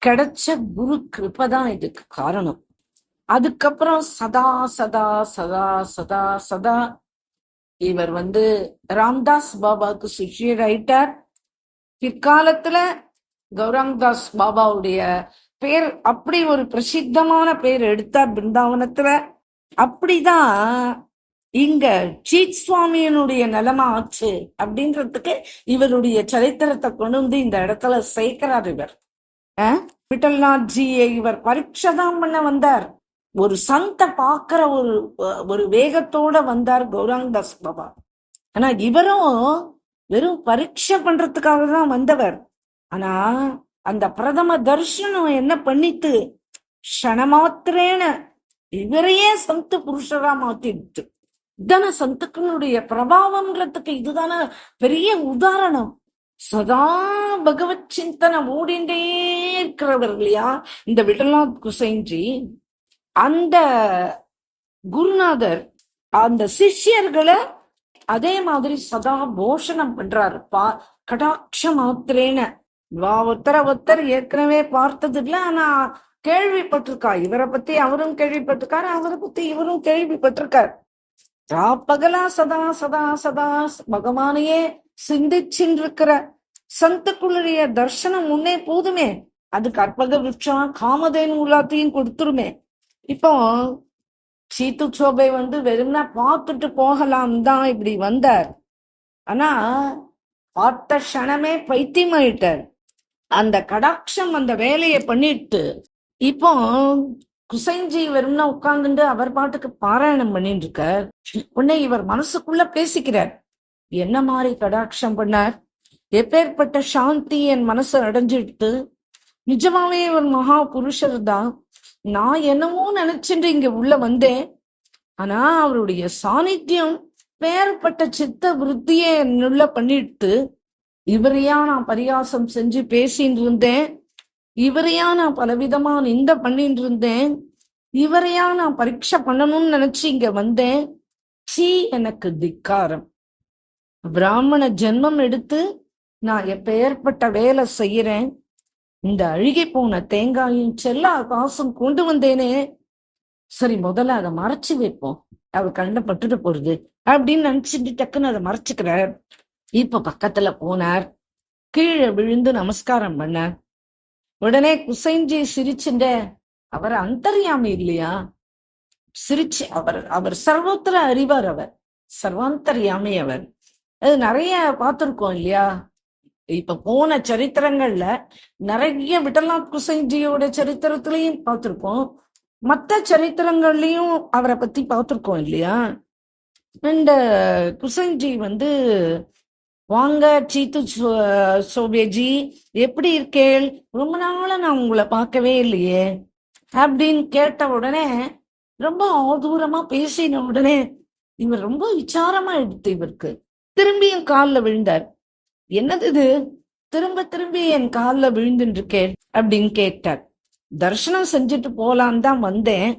கிடைச்ச குரு கிருபதான் இதுக்கு காரணம். அதுக்கப்புறம் சதா சதா சதா சதா சதா இவர் ராம்தாஸ் பாபாவுக்கு சிஷ்யராயிட்டார். பிற்காலத்துல கௌராங் தாஸ் பாபாவுடைய பேர் அப்படி ஒரு பிரசித்தமான பேர் எடுத்தார் பிருந்தாவனத்துல. அப்படிதான் இங்க சீத் சுவாமியனுடைய நிலைமை ஆச்சு அப்படின்றதுக்கு இவருடைய சரித்திரத்தை கொண்டு இந்த இடத்துல சேர்க்கிறார். இவர் விட்டல்நாத்ஜியை இவர் பரீட்சை தான் பண்ண வந்தார். ஒரு சந்த பாக்குற ஒரு வேகத்தோட வந்தார் கௌராங் தாஸ் பாபா. ஆனா இவரும் வெறும் பரீட்சை பண்றதுக்காக தான் வந்தவர். ஆனா அந்த பிரதம தர்ஷனம் என்ன பண்ணிட்டு க்ஷணமாத்திரேன இவரையே சந்து புருஷரா மாத்திடுத்து. இதுதான சந்துக்களுடைய பிரபாவம்ன்றதுக்கு இதுதான பெரிய உதாரணம். சதா பகவத் சிந்தனை ஓடிண்டே இருக்கிறவர் இல்லையா இந்த விட்டல்நாத் குசைன்ஜி. அந்த குருநாதர் அந்த சிஷ்யர்களை அதே மாதிரி சதா போஷணம் பண்றாரு. கடாட்ச மாத்திரேன. ஒருத்தர் ஏற்கனவே பார்த்தது இல்ல, ஆனா கேள்விப்பட்டிருக்கா. இவரை பத்தி அவரும் கேள்விப்பட்டிருக்காரு, அவரை பத்தி இவரும் கேள்விப்பட்டிருக்காரு. பகலா சதா சதா சதா பகவானையே சிந்திச்சின்றிருக்கிற சந்துக்குள்ளுடைய தர்சனம் முன்னே போதுமே, அது கற்பக விருட்சம் காமதேனு எல்லாத்தையும் கொடுத்துருமே. இப்போ சீத்து சோபை வெறும்னா பார்த்துட்டு போகலாம் தான் இப்படி வந்தார். ஆனா பார்த்த க்ஷணமே பைத்தியமாயிட்டார். அந்த கடாட்சம் அந்த வேலையை பண்ணிட்டு இப்போ குசைஞ்சி வெறும்னா உட்கார்ந்துட்டு அவர் பாட்டுக்கு பாராயணம் பண்ணிட்டு இருக்கார். உடனே இவர் மனசுக்குள்ள பேசிக்கிறார், என்ன மாதிரி கடாட்சம் பண்ணார், எப்பேற்பட்ட சாந்தி என் மனசு அடைஞ்சிட்டு. நிஜமாவே இவர் மகா புருஷர் தான். நான் என்னமோ நினைச்சுட்டு இங்க உள்ள வந்தேன். ஆனா அவருடைய சாநித்தியம் பேர்பட்ட சித்த விருத்தியே என்னுள்ள பண்ணிட்டு, இவரையா நான் பரியாசம் செஞ்சு பேசிட்டு இருந்தேன், இவரையா நான் பலவிதமா நிந்த பண்ணிட்டு இருந்தேன், இவரையா நான் பரீட்சை பண்ணணும்னு நினைச்சு இங்க வந்தேன். எனக்கு திக்காரம். பிராமண ஜென்மம் எடுத்து நான் எப்பேற்பட்ட வேலை செய்யறேன். இந்த அழுகி போன தேங்காயும் செல்லா காசும் கொண்டு வந்தேனே, சரி முதல்ல அதை மறைச்சு வைப்போம், அவ கண்ட பட்டுட்டு போறது அப்படின்னு நினைச்சிட்டு டக்குன்னு அதை மறைச்சுக்கிறார். இப்ப பக்கத்துல போனார், கீழே விழுந்து நமஸ்காரம் பண்ணார். உடனே குசைஞ்சி சிரிச்சுண்ட, அவர் அந்தர்யாமி இல்லையா, சிரிச்சு அவர் சர்வத்திர அறிவார், அவர் சர்வாந்தர்யாமி. அவர் அது நிறைய பார்த்திருக்கோம் இல்லையா. இப்ப போன சரித்திரங்கள்ல நிறைய விட்டல்நாத் குசைஞ்சியோட சரித்திரத்திலையும் பார்த்திருக்கோம், மற்ற சரித்திரங்கள்லயும் அவரை பத்தி பார்த்திருக்கோம் இல்லையா. இந்த குசைஞ்சி வாங்க சீத்து சோபேஜி, எப்படி இருக்கேள், ரொம்ப நாள நான் உங்களை பார்க்கவே இல்லையே அப்படின்னு கேட்ட உடனே, ரொம்ப ஆதூரமா பேசின உடனே இவர் ரொம்ப விசாரமா எடுத்து இவருக்கு திரும்பியும் காலில் விழுந்தார். என்னது இது, திரும்ப திரும்பி என் காலில் விழுந்துட்டு இருக்கேள் அப்படின்னு கேட்டார். தர்சனம் செஞ்சுட்டு போலான்னு தான் வந்தேன்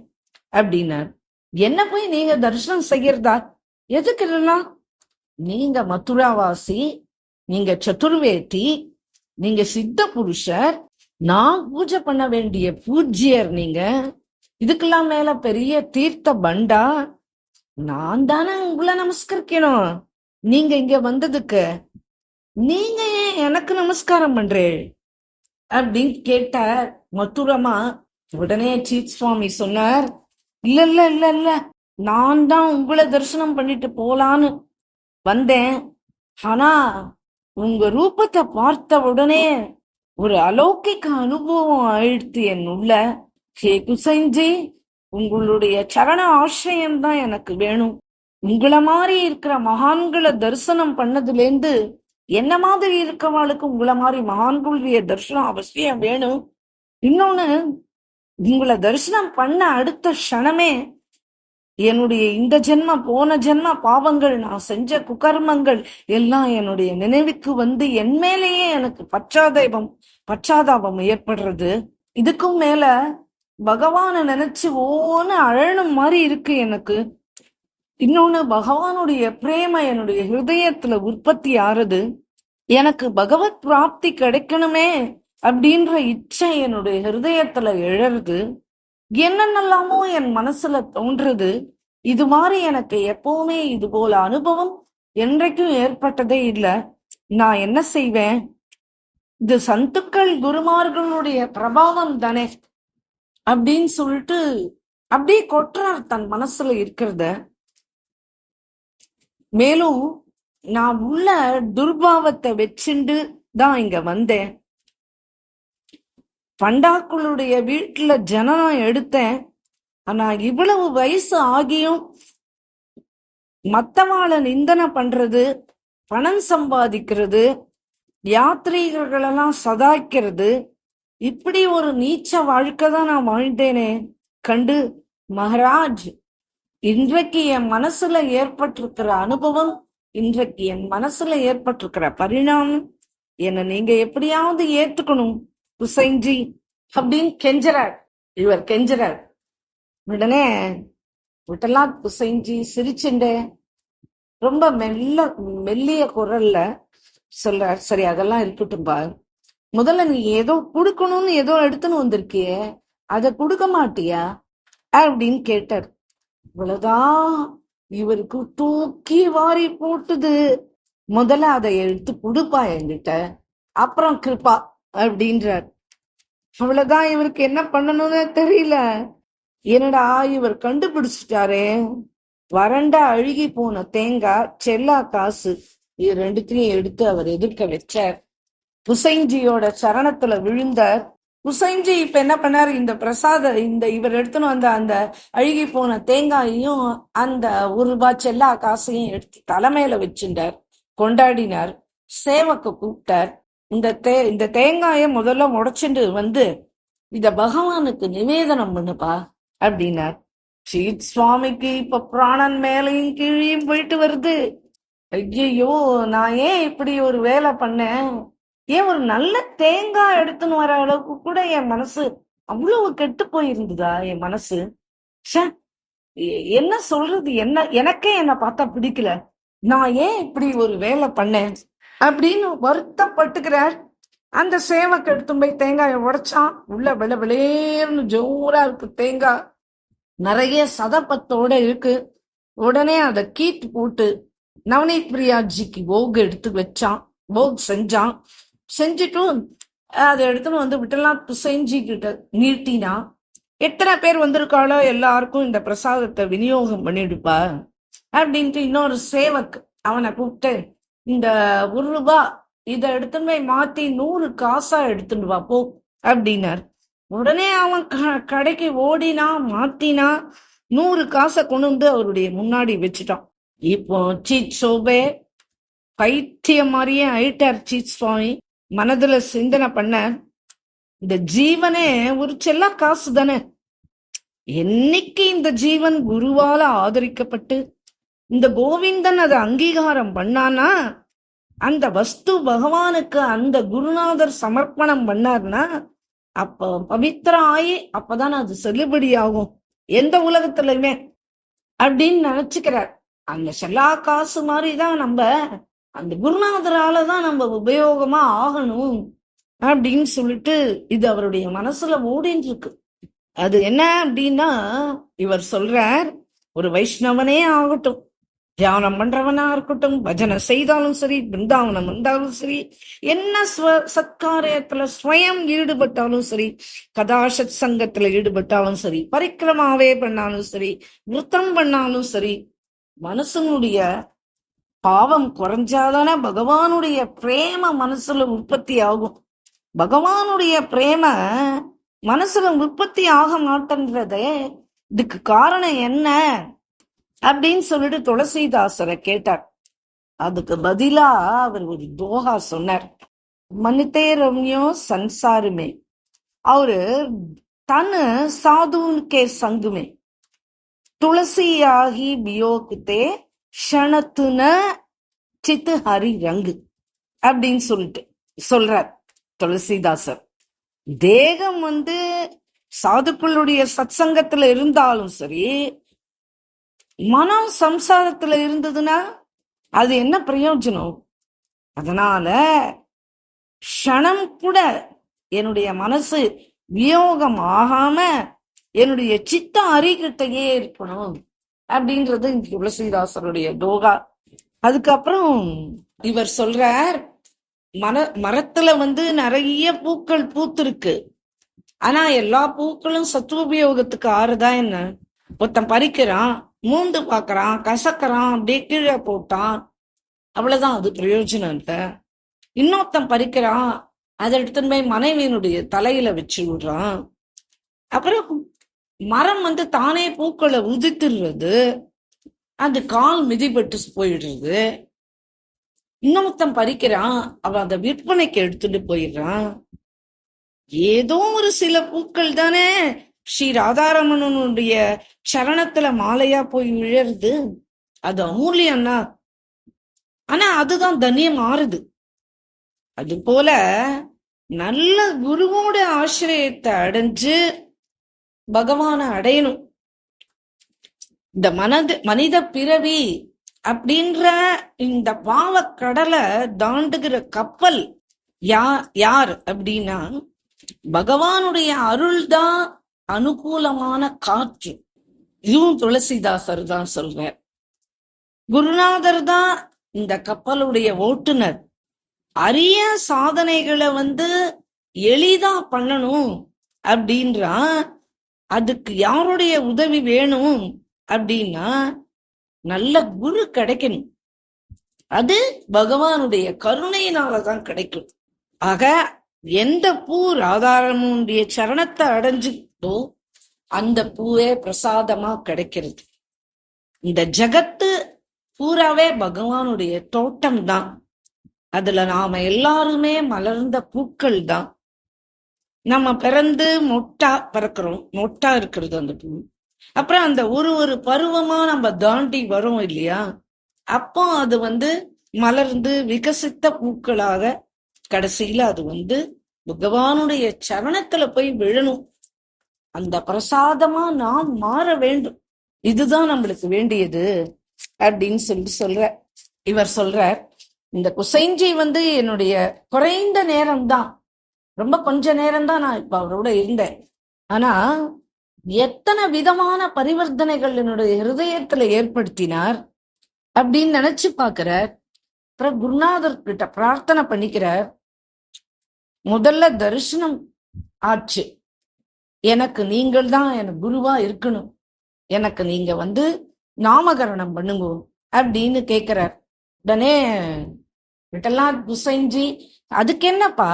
அப்படின்னார். என்ன போய் நீங்க தரிசனம் செய்யறதா, எதுக்கு இதெல்லாம், நீங்க மதுராவாசி, நீங்க சதுர்வேதி, நீங்க சித்த புருஷர், நான் பூஜை பண்ண வேண்டிய பூஜ்யர், நீங்க இதுக்கெல்லாம் மேல பெரிய தீர்த்த பண்டா, நான் தானே உங்களை நமஸ்கரிக்கணும். நீங்க இங்க வந்ததுக்கு நீங்க ஏன் எனக்கு நமஸ்காரம் பண்றேன் அப்படின்னு கேட்ட மதுரமா. உடனே சீத் சுவாமி சொன்னார், இல்ல இல்ல இல்ல இல்ல, நான் தான் உங்களை தரிசனம் பண்ணிட்டு போலான்னு வந்தேன். ஆனா உங்க ரூபத்தை பார்த்த உடனே ஒரு அலௌகிக அனுபவம் ஆயிடுத்து என் உள்ள. குசைஞ்சி, உங்களுடைய சரண ஆசிரியம் தான் எனக்கு வேணும். உங்களை மாதிரி இருக்கிற மகான்களை தரிசனம் பண்ணதுல இருந்து என்ன மாதிரி இருக்கவாளுக்கு உங்களை மாதிரி மகான்களுடைய தரிசனம் அவசியம் வேணும். இன்னொன்னு, உங்களை தரிசனம் பண்ண அடுத்த க்ஷணமே என்னுடைய இந்த ஜென்ம போன ஜென்ம பாவங்கள், நான் செஞ்ச குகர்மங்கள் எல்லாம் என்னுடைய நினைவுக்கு என் மேலேயே எனக்கு பச்சாதாபம் ஏற்படுறது. இதுக்கும் மேல பகவான நினைச்சு ஓன்னு அழணும் மாதிரி இருக்கு எனக்கு. இன்னொன்னு, பகவானுடைய பிரேம என்னுடைய ஹிருதயத்துல உற்பத்தி ஆறுது. எனக்கு பகவத் பிராப்தி கிடைக்கணுமே அப்படின்ற இச்சை என்னுடைய ஹிருதயத்துல எழறது. என்னென்னலாமோ என் மனசுல தோன்றுது. இது மாதிரி எனக்கு எப்பவுமே இது போல அனுபவம் என்றைக்கும் ஏற்பட்டதே இல்லை. நான் என்ன செய்வேன், இது சந்துக்கள் குருமார்களுடைய பிரபாவம் தானே அப்படின்னு சொல்லிட்டு அப்படியே கொட்டுறார் தன் மனசுல இருக்கிறத. மேலும் நான் உள்ள துர்பாவத்தை வச்சுண்டு தான் இங்க வந்தேன். பண்டாக்களுடைய வீட்டுல ஜனம் எடுத்தேன். ஆனா இவ்வளவு வயசு ஆகியும் மத்தவாளை நிந்தனை பண்றது, பணம் சம்பாதிக்கிறது, யாத்திரிகர்களெல்லாம் சதாய்க்கிறது, இப்படி ஒரு நீச்ச வாழ்க்கை தான் நான் வாழ்ந்தேனே கண்டு, மகாராஜ், இன்றைக்கு என் மனசுல ஏற்பட்டிருக்கிற அனுபவம், இன்றைக்கு என் மனசுல ஏற்பட்டிருக்கிற பரிணாமம், என்னை நீங்க எப்படியாவது ஏத்துக்கணும் குசைஞ்சி அப்படின்னு கெஞ்சறார். இவர் கெஞ்சறார். உடனே விட்டலாத் குசைஞ்சி சிரிச்சுண்டே, ரொம்ப மெல்லிய குரல்ல சொல்றார். சரி, அதெல்லாம் இருக்கட்டும்பா, முதல்ல நீ ஏதோ குடுக்கணும்னு ஏதோ எடுத்துன்னு வந்திருக்கியே, அத குடுக்க மாட்டியா அப்படின்னு கேட்டார். இவ்வளவுதான் இவருக்கு தூக்கி வாரி போட்டுது. முதல்ல அதை எடுத்து குடுப்பா என்கிட்ட, அப்புறம் கிருப்பா அப்படின்றார். அவ்வளவுதான், இவருக்கு என்ன பண்ணணும்னு தெரியல. என்னடா இவர் கண்டுபிடிச்சிட்டாரே, வறண்ட அழுகி போன தேங்காய், செல்லா காசு, இது ரெண்டுத்தையும் எடுத்து அவர் எதிர்க்க வச்சார். புசைஞ்சியோட சரணத்துல விழுந்தார். புசைஞ்சி இப்ப என்ன பண்ணார், இந்த இவர் எடுத்துன்னு வந்த அந்த அழுகி போன தேங்காயையும் அந்த ₹1 செல்லா காசையும் எடுத்து தலைமையில வச்சுட்டார், கொண்டாடினார். சேவக்க கூப்பிட்டார். இந்த தேங்காய முதல்ல உடைச்சுட்டு வந்து இத பகவானுக்கு நிவேதனம் பண்ணுப்பா அப்படின்னார். சீத் சுவாமிக்கு இப்ப பிராணன் மேலையும் கீழையும் போயிட்டு வருது. ஐயோ, நான் ஏன் இப்படி ஒரு வேலை பண்ணேன், ஏன் ஒரு நல்ல தேங்காய் எடுத்துன்னு வர அளவுக்கு கூட என் மனசு அவ்வளவு கெட்டு போயிருந்ததா என் மனசு. என்ன சொல்றது, எனக்கே என்ன பார்த்தா பிடிக்கல, நான் ஏன் இப்படி ஒரு வேலை பண்ணேன் அப்படின்னு வருத்தப்பட்டுக்கிறார். அந்த சேவக்கு எடுத்து போய் தேங்காயை உடைச்சான். உள்ள விளேர்னு ஜோரா இருக்கு தேங்காய், நிறைய சதப்பத்தோட இருக்கு. உடனே அதை கீட்டு போட்டு நவநீத் பிரியாஜிக்கு போக் எடுத்து வச்சான், போக் செஞ்சுட்டு அதை எடுத்துன்னு வந்து விட்டெல்லாம் செஞ்சுக்கிட்ட நீட்டினா. எத்தனை பேர் வந்திருக்காளோ எல்லாருக்கும் இந்த பிரசாதத்தை விநியோகம் பண்ணிடுப்பா அப்படின்ட்டு இன்னொரு சேவக் அவனை கூப்பிட்டு, இந்த ₹1 இதை எடுத்துன்னு போய் மாத்தி 100 காசா எடுத்துட்டு வா போ அப்படின்னார். உடனே அவன் கடைக்கு ஓடினா, மாத்தினா, 100 காசை கொண்டு வந்து அவருடைய முன்னாடி வச்சுட்டான். இப்போ சீத் சோபே பைத்தியம் மாதிரியே ஆயிட்டார் சீத் சுவாமி. மனதுல சிந்தனை பண்ண, இந்த ஜீவனே ஒரு செல்ல காசு தானே, என்னைக்கு இந்த ஜீவன் குருவால ஆதரிக்கப்பட்டு இந்த கோவிந்தன் அதை அங்கீகாரம் பண்ணானா, அந்த வஸ்து பகவானுக்கு அந்த குருநாதர் சமர்ப்பணம் பண்ணார்னா, அப்ப பவித்திரம் ஆகி அப்பதான் அது செல்லுபடி ஆகும் எந்த உலகத்துலயுமே அப்படின்னு நினைச்சுக்கிறார். அந்த செல்லா காசு மாதிரிதான் நம்ம அந்த குருநாதராலதான் நம்ம உபயோகமா ஆகணும் அப்படின்னு சொல்லிட்டு இது அவருடைய மனசுல ஓடின்னு இருக்கு. அது என்ன அப்படின்னா, இவர் சொல்றார், ஒரு வைஷ்ணவனே ஆகட்டும், தியானம் பண்றவனா இருக்கட்டும், பஜனை செய்தாலும் சரி, பிருந்தாவனம் வந்தாலும் சரி, என்ன சத்காரியத்துல ஸ்வயம் ஈடுபட்டாலும் சரி, கதாசத் சங்கத்துல ஈடுபட்டாலும் சரி, பரிக்கிரமாவே பண்ணாலும் சரி, விருத்தம் பண்ணாலும் சரி, மனசனுடைய பாவம் குறைஞ்சாதானே பகவானுடைய பிரேம மனசுல உற்பத்தி ஆகும். பகவானுடைய பிரேம மனசுல உற்பத்தி ஆக மாட்டேன்றதே, இதுக்கு காரணம் என்ன அப்படின்னு சொல்லிட்டு துளசிதாசரை கேட்டார். அதுக்கு பதிலா அவர் ஒரு தோஹா சொன்னார். மனிதே ரம்யோ சன்சாருமே அவரு தன்னு சாதுன்கே சங்குமே துளசியாகி பியோகுத்தே ஷணத்துன சித்து ஹரி ரங்கு அப்படின்னு சொல்லிட்டு சொல்றார் துளசிதாசர். தேகம் சாதுக்களுடைய சத்சங்கத்துல இருந்தாலும் சரி, மனம் சம்சாரத்துல இருந்ததுன்னா அது என்ன பிரயோஜனம்? அதனால க்ஷணம் கூட என்னுடைய மனசு வியோகம் ஆகாம என்னுடைய சித்தம் அறிகிட்டையே இருக்கணும் அப்படின்றது துளசிதாசருடைய தோகா. அதுக்கப்புறம் இவர் சொல்றார், மரத்துல நிறைய பூக்கள் பூத்திருக்கு, ஆனா எல்லா பூக்களும் சத்துவபயோகத்துக்கு ஆறுதா என்ன? ஒருத்தன் பறிக்கிறான், மூந்து பாக்குறான், கசக்கிறான், அப்படியே கீழே போட்டான், அவ்வளவுதான், அது பிரயோஜனம் இல்ல. இன்னொருத்தன் பறிக்கிறான், அதை எடுத்துன்னு போய் மனைவியினுடைய தலையில வச்சு விடுறான், அப்புறம் மரம் தானே பூக்களை உதித்துடுறது, அது கால் மிதிப்பட்டு போயிடுறது. இன்னொருத்தன் பறிக்கிறான், அவன் அதை விற்பனைக்கு எடுத்துட்டு போயிடுறான். ஏதோ ஒரு சில பூக்கள் தானே ஸ்ரீ ராதாரமணனுடைய சரணத்துல மாலையா போய் விழருது, அது அமூல்யம்னா. ஆனா அதுதான் தனியம் மாறுது. அது போல நல்ல குருவோட ஆசிரியத்தை அடைஞ்சு பகவானை அடையணும். இந்த மனித பிறவி அப்படின்ற இந்த பாவக்கடலை தாண்டுகிற கப்பல் யார் அப்படின்னா பகவானுடைய அருள்தான் அனுகூலமான காற்று. இதுவும் துளசிதாசர் தான் சொல்றார். குருநாதர் தான் இந்த கப்பலுடைய ஓட்டுநர். அரிய சாதனைகளை எளிதா பண்ணணும் அப்படின்றா அதுக்கு யாருடைய உதவி வேணும் அப்படின்னா நல்ல குரு கிடைக்கணும். அது பகவானுடைய கருணையினாலதான் கிடைக்கும். ஆக எந்த பூ ராதாரனுடைய சரணத்தை அடைஞ்சுதோ அந்த பூவே பிரசாதமா கிடைக்கிறது. இந்த ஜகத்து பூராவே பகவானுடைய தோட்டம் தான். அதுல நாம எல்லாருமே மலர்ந்த பூக்கள் தான். நம்ம பிறந்து மொட்டா பறக்கிறோம், மொட்டா இருக்கிறது அந்த பூ. அப்புறம் அந்த ஒரு பருவமா நம்ம தாண்டி வரோம் இல்லையா, அப்போ அது மலர்ந்து விகசித்த பூக்களாக கடைசியில அது பகவானுடைய சரணத்துல போய் விழணும். அந்த பிரசாதமா நாம் மாற வேண்டும். இதுதான் நம்மளுக்கு வேண்டியது அப்படின்னு சொல்ற இவர் சொல்றார். இந்த குசைஞ்சி என்னுடைய குறைந்த நேரம்தான், ரொம்ப கொஞ்ச நேரம்தான் நான் இப்ப அவரோட இருந்தேன். ஆனா எத்தனை விதமான பரிவர்த்தனைகள் என்னுடைய ஹிருதயத்துல ஏற்படுத்தினார் அப்படின்னு நினைச்சு பாக்குறார். அப்புறம் குருநாதர் கிட்ட பிரார்த்தனை பண்ணிக்கிறார். முதல்ல தரிசனம் ஆச்சு, எனக்கு நீங்கள் தான் எனக்கு குருவா இருக்கணும், எனக்கு நீங்க நாமகரணம் பண்ணுங்க அப்படின்னு கேட்கிறார். உடனே விட்டலாம் குசைஞ்சி, அதுக்கு என்னப்பா,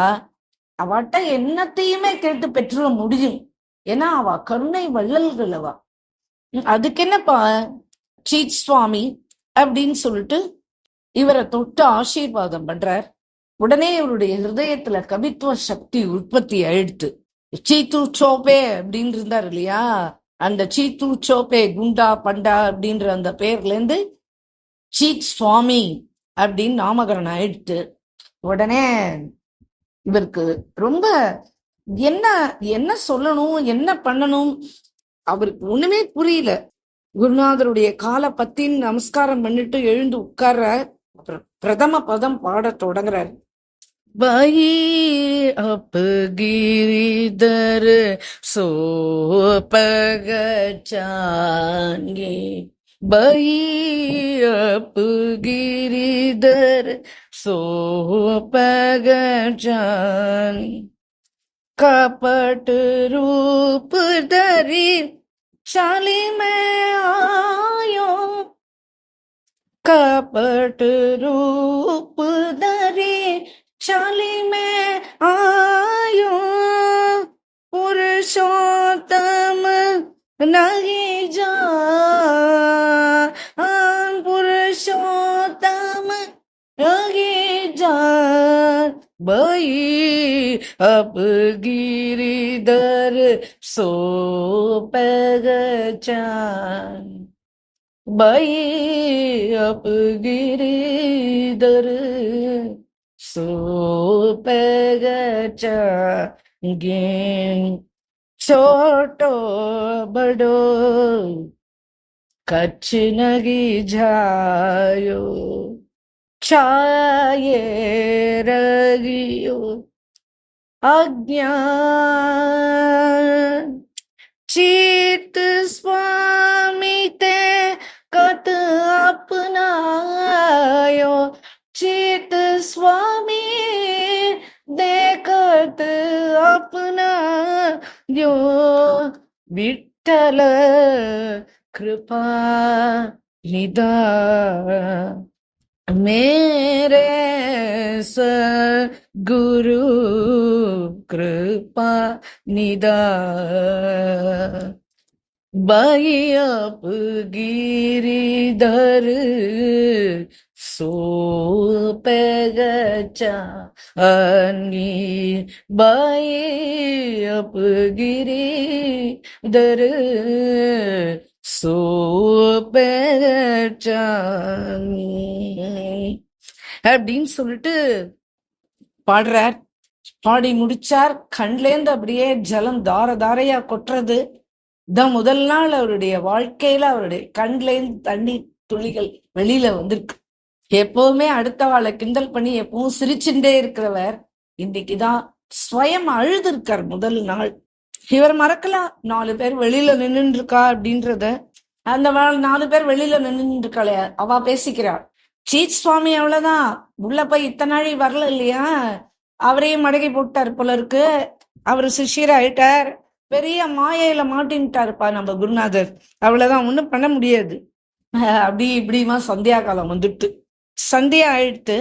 அவட்ட என்னத்தையுமே கேட்டு பெற்றுட முடியும், ஏன்னா அவ கருணை வள்ளல்கள் அவ, அதுக்கு என்னப்பா சீத் சுவாமி அப்படின்னு சொல்லிட்டு இவரை தொட்டு ஆசீர்வாதம் பண்றார். உடனே இவருடைய ஹிருதயத்துல கவித்துவ சக்தி உற்பத்தி ஆயிடுத்து. சீத்து சோபே அப்படின்னு இருந்தார் இல்லையா, அந்த சீத்து சோபே குண்டா பண்டா அப்படின்ற அந்த பேர்ல இருந்து சீத் சுவாமி அப்படின்னு நாமகரணம் ஆயிடுத்து. உடனே இவருக்கு ரொம்ப என்ன என்ன சொல்லணும், என்ன பண்ணணும், அவருக்கு ஒண்ணுமே புரியல. குருநாதருடைய கால பத்தின் நமஸ்காரம் பண்ணிட்டு எழுந்து உட்கார்ற. பிரதம பதம் பாட தொடங்குறாரு. பயி அப் கிரிதர் சோபகச்சான்யே, பயி அப் கிரிதர் சோபகச்சான், कपट रूप धरी चाली में आयो, कपट रूप धरी चाली में आयो, पुरुषोत्तम नहीं जा, पुरुषोत्तम नहीं जा, बई अब गिरिधर सोपगचान, बई अब गिरिधर सोपगचान, छोटो बड़ो कच्छ नगी जायो, छाये रगियो अज्ञान, चित स्वामी ते कत अपनायो, चित स्वामी देखत अपना जो, विठ्ठल कृपा निधान, मेरे सद्गुरु कृपा निधान, बई अप गिरिधर सोपगचानी, बई अप गिरिधर सोपगचानी அப்படின்னு சொல்லிட்டு பாடுறார். பாடி முடிச்சார். கண்லேந்து அப்படியே ஜலம் தார தாரையா கொட்டுறது. இதான் முதல் நாள் அவருடைய வாழ்க்கையில அவருடைய கண்லேந்து தண்ணி துளிகள் வெளியில வந்திருக்கு. எப்பவுமே அடுத்தவாளை கிண்டல் பண்ணி எப்பவும் சிரிச்சுட்டே இருக்கிறவர் இன்னைக்குதான் ஸ்வயம் அழுது இருக்கார் முதல் நாள். இவர் மறக்கலாம் 4 பேர் வெளியில நின்று இருக்கா அப்படின்றத. அந்த 4 பேர் வெளியில நின்று இருக்காளே அவ பேசிக்கிறாள். சீச் சுவாமி அவ்வளவுதான் உள்ள போய் இத்தனை நாளி வரல இல்லையா, அவரையும் மடக்கி போட்டார் போல இருக்கு, அவரு சிஷியர் ஆயிட்டார், பெரிய மாயையில மாட்டின்ட்டாருப்பா நம்ம குருநாதர், அவ்வளவுதான் ஒண்ணும் பண்ண முடியாது. அப்படி இப்படிமா சந்தியா காலம் வந்துட்டு சந்தியா ஆயிடுத்து.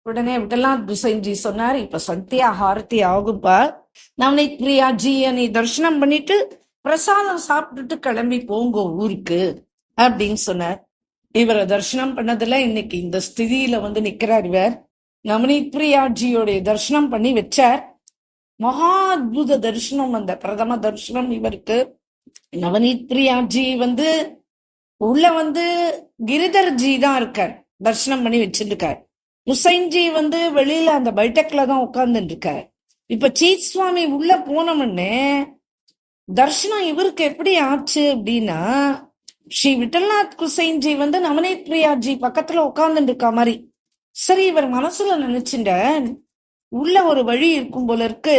உடனே விட்டலாம் குசைன்ஜி சொன்னார், இப்ப சந்தியா ஹாரதி ஆகுப்பா, நவநீத் பிரியாஜிய நீ தரிசனம் பண்ணிட்டு பிரசாதம் சாப்பிட்டுட்டு கிளம்பி போங்க ஊருக்கு அப்படின்னு சொன்னார். இவரை தரிசனம் பண்ணதுல இன்னைக்கு இந்த ஸ்திதியில வந்து நிக்கிறார் இவர். நவநீத் பிரியாஜியோடைய தரிசனம் பண்ணி வச்சார். மகா அத்புத தரிசனம், அந்த பிரதம தரிசனம் இவருக்கு. நவநீத் பிரியாஜி வந்து உள்ள வந்து கிரிதர்ஜி தான் இருக்கார், தரிசனம் பண்ணி வச்சிருக்கார். குசைன்ஜி வந்து வெளியில அந்த பைட்டக்ல தான் உட்கார்ந்துட்டு இருக்கார். இப்ப சீத் சுவாமி உள்ள போனோம்னே தர்ஷனம் இவருக்கு எப்படி ஆச்சு அப்படின்னா, ஸ்ரீ விட்டல்நாத் குசைன்ஜி வந்து நவநீத் பிரியாஜி பக்கத்துல உட்கார்ந்துட்டு இருக்கா மாதிரி. சரி, இவர் மனசுல நினைச்சுட்ட உள்ள ஒரு வழி இருக்கும் போல இருக்கு,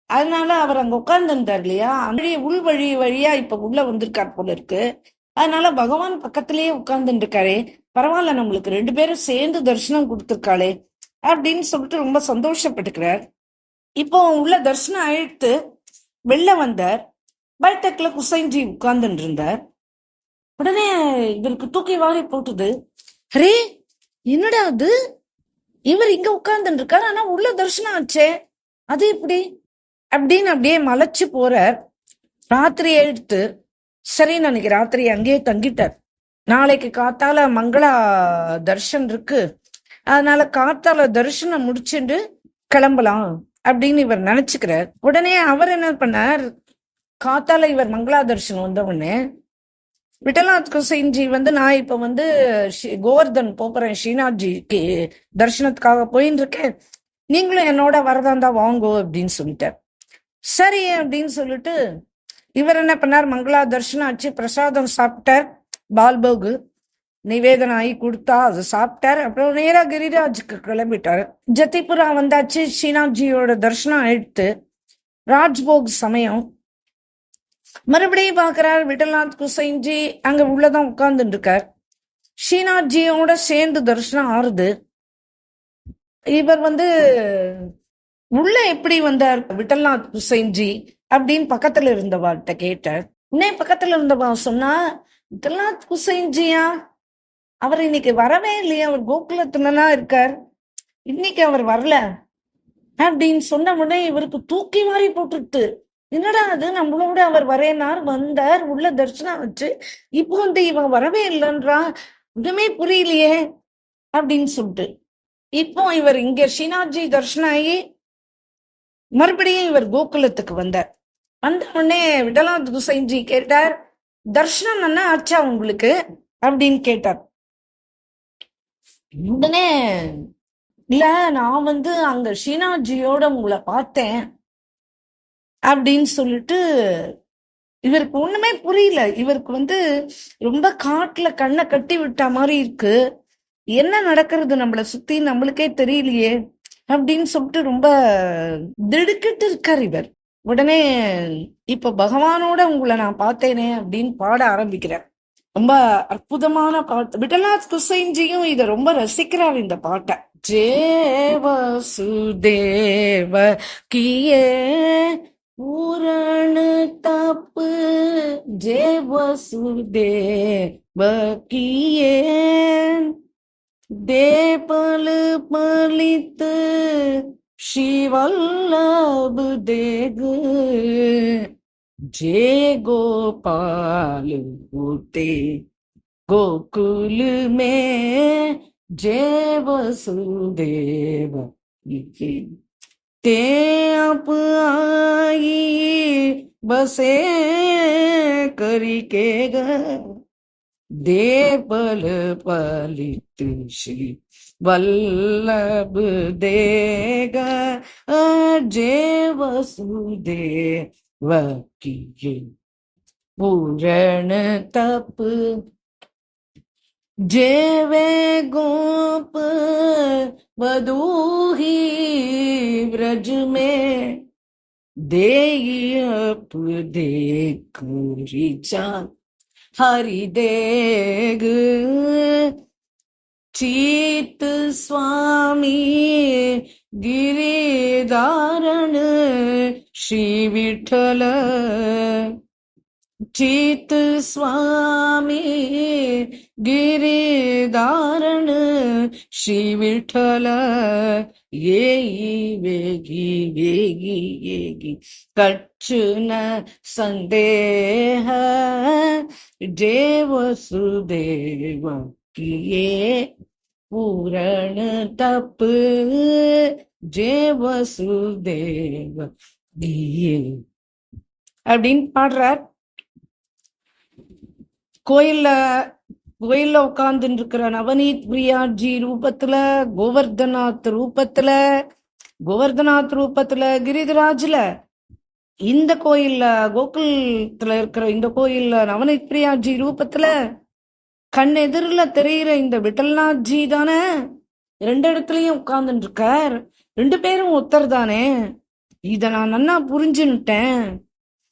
அதனால அவர் அங்க உட்கார்ந்துட்டார் இல்லையா, அந்த உள் வழியா இப்ப உள்ள வந்திருக்கார் போல இருக்கு. அதனால பகவான் பக்கத்திலேயே உட்கார்ந்துட்டு இருக்காளே, பரவாயில்ல நம்மளுக்கு 2 பேரும் சேர்ந்து தரிசனம் கொடுத்துருக்காளே அப்படின்னு சொல்லிட்டு ரொம்ப சந்தோஷப்பட்டுக்கிறார். இப்போ உள்ள தரிசனம் ஆயிடுத்து, வெளில வந்தார். பைட்டக்ல குசைன்ஜி உட்கார்ந்துட்டு இருந்தார். உடனே இவருக்கு தூக்கி வாரி போட்டுது. அரே என்னடா அது, இவர் இங்க உட்கார்ந்துட்டு இருக்காரு, ஆனா உள்ள தரிசனம் ஆச்சே, அது எப்படி அப்படின்னு அப்படியே மலைச்சு போறார். ராத்திரி ஆயிடுத்து. சரி, அன்னைக்கு ராத்திரி அங்கேயே தங்கிட்டார். நாளைக்கு காத்தால மங்களா தர்ஷன் இருக்கு, அதனால காத்தால தரிசனம் முடிச்சுட்டு கிளம்பலாம் அப்படின்னு இவர் நினைச்சுக்கிறார். உடனே அவர் என்ன பண்ணார், காத்தால இவர் மங்களா தர்ஷனம் வந்த உடனே விட்டல்நாத் குசைன்ஜி வந்து நான் இப்ப வந்து கோவர்தன் போறேன், ஸ்ரீநாத்ஜிக்கு தரிசனத்துக்காக போயின்னு இருக்கேன், நீங்களும் என்னோட வரதாந்தா வாங்கோ அப்படின்னு சொல்லிட்டார். சரி அப்படின்னு சொல்லிட்டு இவர் என்ன பண்ணார், மங்களா தர்ஷனம் ஆச்சு, பிரசாதம் சாப்பிட்டார், பால்போகு நிவேதனம் ஆகி கொடுத்தா அது சாப்பிட்டார். அப்புறம் நேரா கிரிராஜுக்கு கிளம்பிட்டார். ஜத்திபுரா வந்தாச்சு, ஸ்ரீநாத்ஜியோட தர்ஷனம் ஆயிடுத்து. ராஜ்போக் சமயம் மறுபடியும் பாக்குறார் விட்டல்நாத் குசைன்ஜி அங்க உள்ளதான் உட்கார்ந்துட்டு இருக்கார். ஸ்ரீநாத்ஜியோட சேர்ந்து தரிசனம் ஆறுது. இவர் வந்து உள்ள எப்படி வந்தார் விட்டல்நாத் குசைன்ஜி அப்படின்னு பக்கத்துல இருந்தவாட்ட கேட்டார். உடனே பக்கத்துல இருந்தவா சொன்னா, விட்டல்நாத் குசைன்ஜியா, அவர் இன்னைக்கு வரவே இல்லையா, அவர் கோகுலத்துலதான் இருக்கார், இன்னைக்கு அவர் வரல அப்படின்னு சொன்ன உடனே இவருக்கு தூக்கி வாரி போட்டுட்டு, என்னடா அது, நம்மளோட அவர் வரேனார், வந்தார், உள்ள தரிசனம் வச்சு, இப்போ வந்து இவன் வரவே இல்லைன்றா, ஒண்ணுமே புரியலையே அப்படின்னு சொல்லிட்டு. இப்போ இவர் இங்க ஸ்ரீநாத்ஜி தரிசனம் ஆகி மறுபடியும் இவர் கோகுலத்துக்கு வந்தார். வந்த உடனே விட்டல்நாத் குசைன்ஜி கேட்டார், தர்ஷனம் என்ன ஆச்சா உங்களுக்கு அப்படின்னு கேட்டார். உடனே இல்ல, நான் வந்து அங்க ஸ்ரீநாத்ஜியோட உங்களை பார்த்தேன் அப்படின்னு சொல்லிட்டு இவருக்கு ஒண்ணுமே புரியல. இவருக்கு வந்து ரொம்ப காட்டுல கண்ணை கட்டி விட்ட மாதிரி இருக்கு, என்ன நடக்கிறது நம்மள சுத்தி நம்மளுக்கே தெரியலையே அப்படின்னு சொல்லிட்டு ரொம்ப திடுக்கிட்டு இருக்கார் இவர். உடனே இப்ப பகவானோட உங்களை நான் பார்த்தேனே அப்படின்னு பாட ஆரம்பிக்கிறார். ரொம்ப அற்புதமான பாட்டு. விட்டல்நாத் குசைன்ஜியும் இத ரொம்ப ரசிக்கிறார் இந்த பாட்டை. ஜேவ சுதேவ கியே பூரண தப்பு ஜேவ சுதேவ கியே தேபல பலித்து शिवल्लभ देग जे गोपाल होते गोकुल में जे वसुदेव ते आप आई बसे करी के दे पल पलित श्री वल्लभ देगा जे वसुदेव की पूर्ण तप जेवे गोप वधूही व्रज में देई अप देख ऋचा हरि देग चीत स्वामी गिरिधारण श्री विठल चित स्वामी गिरिधारण श्री विठल येई वेगी वेगी येगी कच्चन संदेह जय वसुदेव किए पूरण तप जय वसुदेव किए அப்படின்னு பாடுறார். கோயில்ல உட்கார்ந்து இருக்கிற நவநீத் பிரியாஜி ரூபத்துல, கோவர்தனாத் ரூபத்துல, கிரிதராஜ்ல, இந்த கோயில்ல கோகுலத்துல இருக்கிற இந்த கோயில்ல நவநீத் பிரியாஜி ரூபத்துல கண் எதிரில தெரிகிற இந்த விட்டல்நாத்ஜி தானே ரெண்டு இடத்துலயும் உட்கார்ந்துட்டு இருக்கார். ரெண்டு பேரும் ஒத்தர் தானே. இத நான் நன்னா புரிஞ்சுட்டேன்.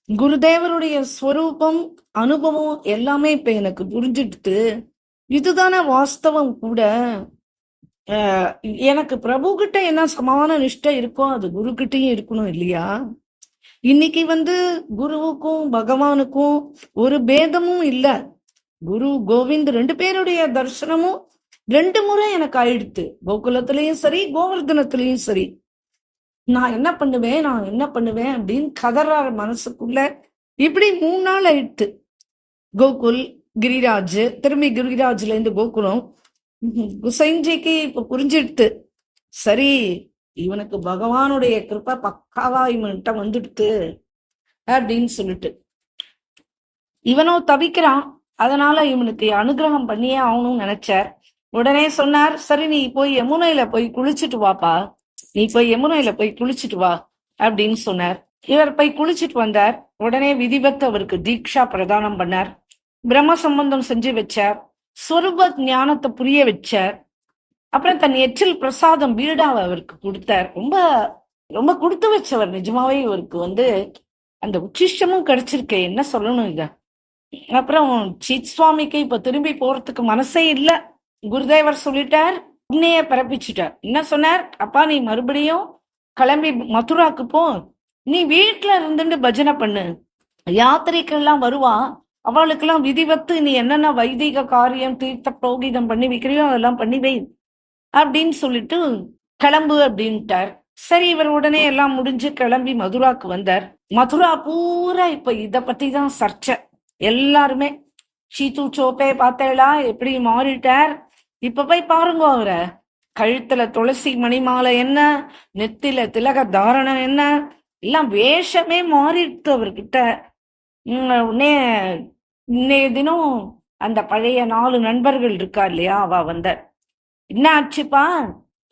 குருதேவருடைய ஸ்வரூபம், அனுபவம் எல்லாமே இப்ப எனக்கு புரிஞ்சுடுத்து. இதுதானே வாஸ்தவம் கூட. எனக்கு பிரபு கிட்ட என்ன சமான நிஷ்டை இருக்கோ அது குரு கிட்டையும் இருக்கணும் இல்லையா? இன்னைக்கு குருவுக்கும் பகவானுக்கும் ஒரு பேதமும் இல்ல. குரு கோவிந்த் ரெண்டு பேருடைய தர்சனமும் 2 முறை எனக்கு ஆயிடுத்து. கோகுலத்திலயும் சரி, கோவர்தனத்திலயும் சரி. நான் என்ன பண்ணுவேன் அப்படின்னு கதறார் மனசுக்குள்ள. இப்படி 3 நாள் ஆயிடுத்து. கோகுல், கிரிராஜ், திரும்பி கிரிராஜ்ல இருந்து கோகுலம். குசைஞ்சிக்கு இப்ப புரிஞ்சிடுத்து. சரி, இவனுக்கு பகவானுடைய கிருப்பை பக்காவா இவன்கிட்ட வந்துடுத்து அப்படின்னு சொல்லிட்டு இவனோ தவிக்கிறான். அதனால இவனுக்கு அனுகிரகம் பண்ணியே ஆகணும்னு நினைச்சார். உடனே சொன்னார், சரி நீ போய் யமுனையில போய் குளிச்சுட்டு வாப்பா, வா அப்படின்னு சொன்னார். இவர் போய் குளிச்சுட்டு வந்தார். உடனே விதிவத் அவருக்கு தீக்ஷா பிரதானம் பண்ணார். பிரம்ம சம்பந்தம் செஞ்சு வச்சார். சொரூப ஞானத்தை புரிய வச்சார். அப்புறம் தன் எச்சில் பிரசாதம் பீடாவை அவருக்கு கொடுத்தார். ரொம்ப ரொம்ப கொடுத்து வச்சவர். நிஜமாவே இவருக்கு அந்த உச்சிஷ்டமும் கிடைச்சிருக்கு. என்ன சொல்லணும் இத. அப்புறம் சித் சுவாமிக்கு இப்ப திரும்பி போறதுக்கு மனசே இல்ல. குருதேவர் சொல்லிட்டார், உன்னைய பிறப்பிச்சுட்டார். என்ன சொன்னார், அப்பா நீ மறுபடியும் கிளம்பி மதுராக்கு போ, நீ வீட்டுல இருந்துட்டு பஜனை பண்ணு. யாத்திரைக்கெல்லாம் வருவா, அவளுக்கெல்லாம் விதிவத்து நீ என்னென்ன வைதிக காரியம் தீர்த்த புரோகிதம் பண்ணி வைக்கிறியோ அதெல்லாம் பண்ணி வை அப்படின்னு சொல்லிட்டு கிளம்பு அப்படின்ட்டார். சரி, இவர் உடனே எல்லாம் முடிஞ்சு கிளம்பி மதுராக்கு வந்தார். மதுரா பூரா இப்ப இத பத்தி தான் சர்ச்சை. எல்லாருமே சீத்து சோப்பே பார்த்தேளா எப்படி மாறிட்டார். இப்ப போய் பாருங்க, அவரை கழுத்துல துளசி மணிமாலை என்ன, நெத்தில திலக தாரணம் என்ன, எல்லாம் வேஷமே மாறிடுத்து அவர்கிட்ட. உடனே இன்னைய தினம் அந்த பழைய 4 நண்பர்கள் இருக்கா இல்லையா, அவ வந்தார். என்ன ஆச்சுப்பா,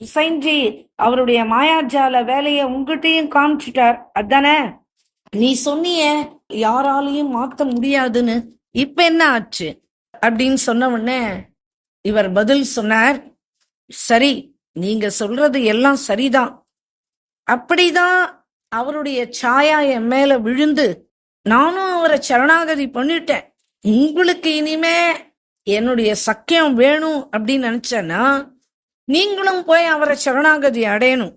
ஹுசைன்ஜி அவருடைய மாயாஜால வேலைய உங்ககிட்டயும் காமிச்சுட்டார் அதானே, நீ சொன்னிய யாராலையும் மாத்த முடியாதுன்னு, இப்ப என்ன ஆச்சு அப்படின்னு சொன்ன உடனே இவர் பதில் சொன்னார், சரி நீங்க சொல்றது எல்லாம் சரிதான், அப்படிதான் அவருடைய சாயா என் மேல விழுந்து நானும் அவரை சரணாகதி பண்ணிட்டேன். உங்களுக்கு இனிமே என்னுடைய சக்கியம் வேணும் அப்படின்னு நினைச்சேன்னா நீங்களும் போய் அவரை சரணாகதி அடையணும்.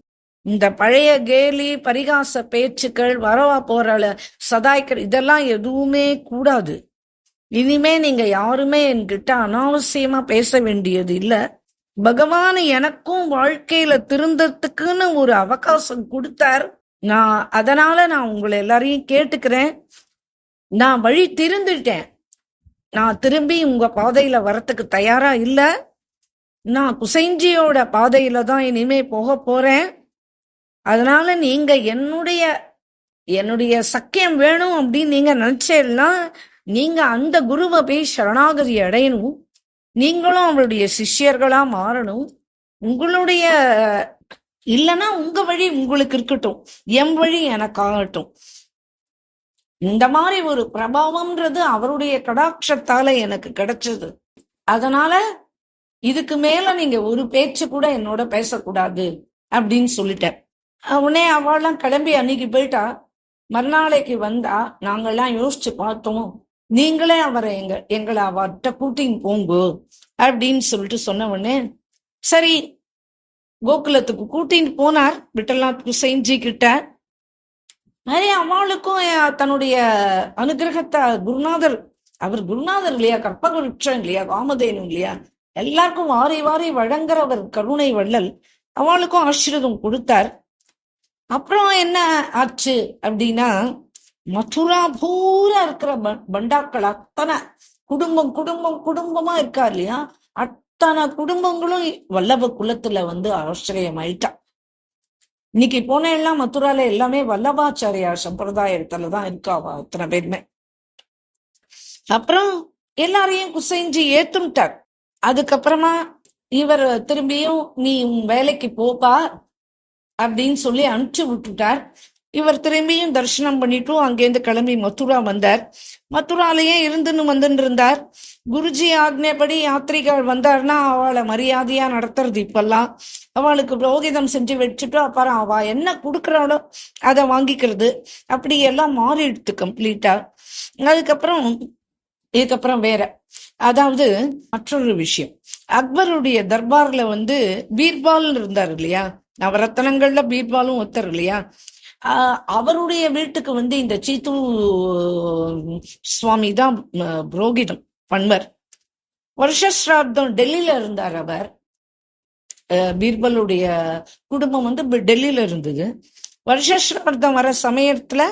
இந்த பழைய கேலி பரிகாச பேச்சுக்கள், வரவா போறால சதாய்க்கர், இதெல்லாம் எதுவுமே கூடாது. இனிமே நீங்க யாருமே என்கிட்ட அனாவசியமா பேச வேண்டியது இல்ல. பகவான் எனக்கும் வாழ்க்கையில திருந்தத்துக்குன்னு ஒரு அவகாசம் கொடுத்தார். அதனால நான் உங்களை எல்லாரையும் கேட்டுக்கிறேன், நான் வழி திருந்துட்டேன். நான் திரும்பி உங்க பாதையில வரத்துக்கு தயாரா இல்ல. நான் குசைஞ்சியோட பாதையில தான் இனிமே போக போறேன். அதனால நீங்க என்னுடைய சக்கியம் வேணும் அப்படின்னு நீங்க நினைச்சேன்னா நீங்க அந்த குருவை போய் சரணாகதி அடையணும். நீங்களும் அவருடைய சிஷ்யர்களா மாறணும். உங்களுடைய இல்லைன்னா உங்க வழி உங்களுக்கு இருக்கட்டும், என் வழி எனக்கு ஆகட்டும். இந்த மாதிரி ஒரு பிரபாவம்ன்றது அவருடைய கடாட்சத்தால எனக்கு கிடைச்சது. அதனால இதுக்கு மேல நீங்க ஒரு பேச்சு கூட என்னோட பேசக்கூடாது அப்படின்னு சொல்லிட்டேன். உடனே அவள்லாம் கிளம்பி அன்னைக்கு போயிட்டா. மறுநாளைக்கு வந்தா, நாங்கெல்லாம் யோசிச்சு பார்த்தோம், நீங்களே அவரை எங்களை அவர்கிட்ட கூட்டின்னு போங்கோ அப்படின்னு சொல்லிட்டு சொன்ன உடனே சரி கோகுலத்துக்கு கூட்டின்னு போனார் விட்டல்நாத் குசைன்ஜி கிட்ட. நிறைய அவளுக்கும் தன்னுடைய அனுகிரகத்தை குருநாதர், அவர் குருநாதர் இல்லையா, கற்பக விருட்சம் இல்லையா, காமதேனு இல்லையா, எல்லாருக்கும் வாரி வாரி வழங்குறவர் கருணை வள்ளல். அவளுக்கும் ஆசீர்வாதம் கொடுத்தார். அப்புறம் என்ன ஆச்சு அப்படின்னா, மதுரா பூரா இருக்கிற பண்டாக்கள் அத்தனை குடும்பம் குடும்பம் குடும்பமா இருக்கா இல்லையா, அத்தனை குடும்பங்களும் வல்லப குலத்துல ஆசிரியம் ஆயிட்டா. இன்னைக்கு போன எல்லாம் மதுரால எல்லாமே வல்லபாச்சாரியா சம்பிரதாயத்துலதான் இருக்காவா அத்தனை பேருமே. அப்புறம் எல்லாரையும் குசைஞ்சி ஏத்துட்டார். அதுக்கப்புறமா இவர் திரும்பியும் நீ வேலைக்கு போப்பா அப்படின்னு சொல்லி அனுப்பிச்சு விட்டுட்டார். இவர் திரும்பியும் தரிசனம் பண்ணிட்டு அங்கேருந்து கிளம்பி மதுரா வந்தார். மதுராலேயே வந்துன்னு இருந்தார். குருஜி ஆக்னேபடி யாத்திரிகள் வந்தார்னா அவளை மரியாதையா நடத்துறது. இப்பெல்லாம் அவளுக்கு புரோகிதம் செஞ்சு வச்சுட்டு அப்புறம் அவ என்ன கொடுக்குறாளோ அதை வாங்கிக்கிறது. அப்படி எல்லாம் மாறிடுது கம்ப்ளீட்டா. இதுக்கப்புறம் வேற, அதாவது மற்றொரு விஷயம், அக்பருடைய தர்பார்ல பீர்பால் இருந்தார் இல்லையா, நவரத்தனங்கள்ல பீர்பாலும் ஒருத்தர் இல்லையா. அவருடைய வீட்டுக்கு இந்த சீத்து சுவாமி தான் புரோகிதம் பண்பர். வருஷஸ்ராப்தம் டெல்லியில இருந்தார் அவர். பீர்பலுடைய குடும்பம் டெல்லியில இருந்தது. வருஷஸ்ராப்தம் வர சமயத்துல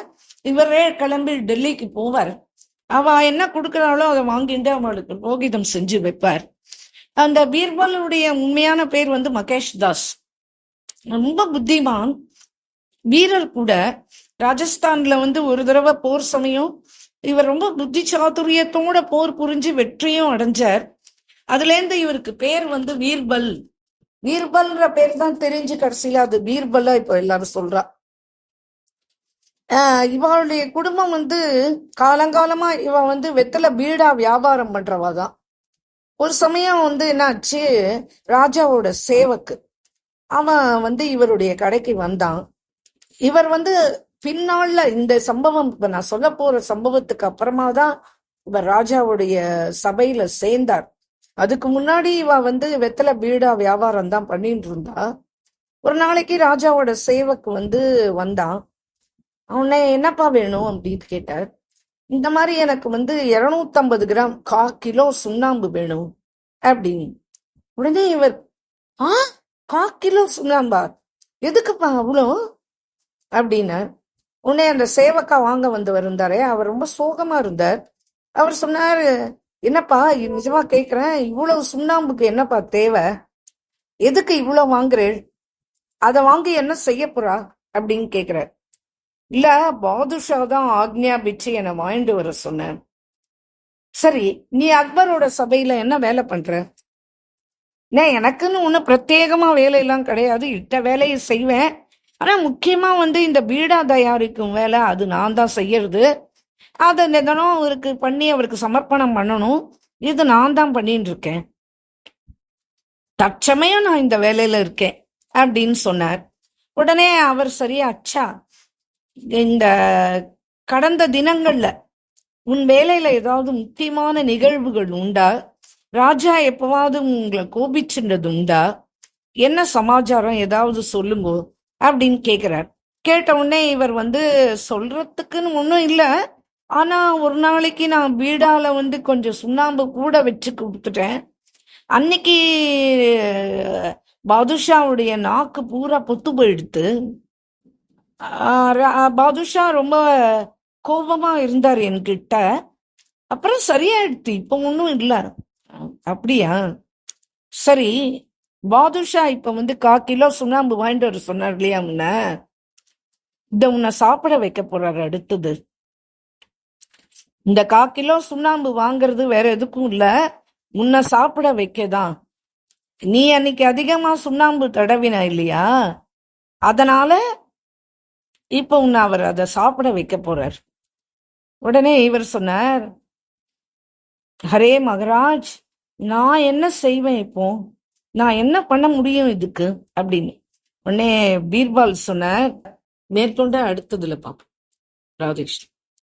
இவரே கிளம்பி டெல்லிக்கு போவார். அவ என்ன கொடுக்கிறாளோ அதை வாங்கிட்டு அவளுக்கு புரோகிதம் செஞ்சு வைப்பார். அந்த பீர்பலுடைய உண்மையான பேர் மகேஷ் தாஸ். ரொம்ப புத்திமான் வீரர் கூட. ராஜஸ்தான்ல ஒரு தடவை போர் சமயம் இவர் ரொம்ப புத்தி சாதுரியத்தோட போர் புரிஞ்சு வெற்றியும் அடைஞ்சார். அதுல இருந்து இவருக்கு பேர் வீர்பல். வீர்பல்ன்ற பேர் தான் தெரிஞ்சு கடைசியில அது பீர்பல்லா இப்ப எல்லாரும் சொல்றா. இவளுடைய குடும்பம் காலங்காலமா இவ வெத்தலை பீடா வியாபாரம் பண்றவாதான். ஒரு சமயம் என்னாச்சு, ராஜாவோட சேவக்கு அவன் இவருடைய கடைக்கு வந்தான். இவர் பின்னால இந்த சம்பவம், இப்ப நான் சொல்ல போற சம்பவத்துக்கு அப்புறமா தான் இவர் ராஜாவுடைய சபையில சேர்ந்தார். அதுக்கு முன்னாடி இவ வெத்தலை பீடா வியாபாரம் தான் பண்ணிட்டு இருந்தா. ஒரு நாளைக்கு ராஜாவோட சேவக்கு வந்தான். அவனை என்னப்பா வேணும் அப்படின்னு கேட்டார். இந்த மாதிரி எனக்கு 250 கிராம் 1/4 கிலோ சுண்ணாம்பு வேணும் அப்படின்னு. உடனே இவர் 1/4 கிலோ சுண்ணாம்பா, எதுக்குப்பா அவ்வளோ அப்படின்னார். உடனே அந்த சேவக்கா வாங்க இருந்தாரே, அவர் ரொம்ப சோகமா இருந்தார். அவர் சொன்னார், என்னப்பா நிஜமா கேக்குறேன், இவ்வளவு சுண்ணாம்புக்கு என்னப்பா தேவை, எதுக்கு இவ்வளவு வாங்குறேன், அதை வாங்கி என்ன செய்ய போறா அப்படின்னு கேக்குறார். இல்ல, பாதுஷா தான் ஆக்ஞாபிச்சு என்னை வாங்கிட்டு வர சொன்ன. சரி, நீ அக்பரோட சபையில என்ன வேலை பண்ற? எனக்குன்னு ஒன்னும் பிரத்யேகமா வேலையெல்லாம் கிடையாது, இட்ட வேலையை செய்வேன். ஆனா முக்கியமா இந்த பீடா தயாரிக்கும் வேலை அது நான் தான் செய்யறது. அதை தினம் அவருக்கு பண்ணி அவருக்கு சமர்ப்பணம் பண்ணணும். இது நான் தான் பண்ணிட்டு இருக்கேன். தற்சமயம் நான் இந்த வேலையில இருக்கேன் அப்படின்னு சொன்னார். உடனே அவர், சரியா அச்சா, இந்த கடந்த தினங்கள்ல உன் வேலையில ஏதாவது முக்கியமான நிகழ்வுகள் உண்டா? ராஜா எப்பவாவது உங்களை கோபிச்சுன்றது உண்டா? என்ன சமாச்சாரம், ஏதாவது சொல்லுங்க அப்படின்னு கேக்குறார். கேட்ட உடனே இவர் சொல்றதுக்குன்னு ஒன்றும் இல்லை, ஆனா ஒரு நாளைக்கு நான் பீடால கொஞ்சம் சுண்ணாம்பு கூட வச்சு கொடுத்துட்டேன். அன்னைக்கு பாதுஷாவுடைய நாக்கு பூரா பொத்து போயிடுத்து. பாதுஷா ரொம்ப கோபமா இருந்தார் என்கிட்ட. அப்புறம் சரியாயிடுத்து, இப்ப ஒன்றும் இல்லை. அப்படியா, சரி. பாதுஷா இப்ப 1/4 கிலோ சுண்ணாம்பு வாங்கிட்டு வர சொன்னார் இல்லையா, முன்ன இத உன்னை சாப்பிட வைக்க போறாரு. அடுத்தது இந்த 1/4 கிலோ சுண்ணாம்பு வாங்குறது வேற எதுக்கும் இல்ல, உன்னை சாப்பிட வைக்கதான். நீ அன்னைக்கு அதிகமா சுண்ணாம்பு தடவினா இல்லையா, அதனால இப்ப உன்னை அவர் அதை சாப்பிட வைக்க போறார். உடனே இவர் சொன்னார், ஹரே மகராஜ், நான் என்ன செய்வேன் இப்போ, நான் என்ன பண்ண முடியும் இதுக்கு அப்படின்னு. உடனே பீர்பால் சொன்ன, மேற்கொண்டு அடுத்ததுல பாப்போம். ராதேஷ்.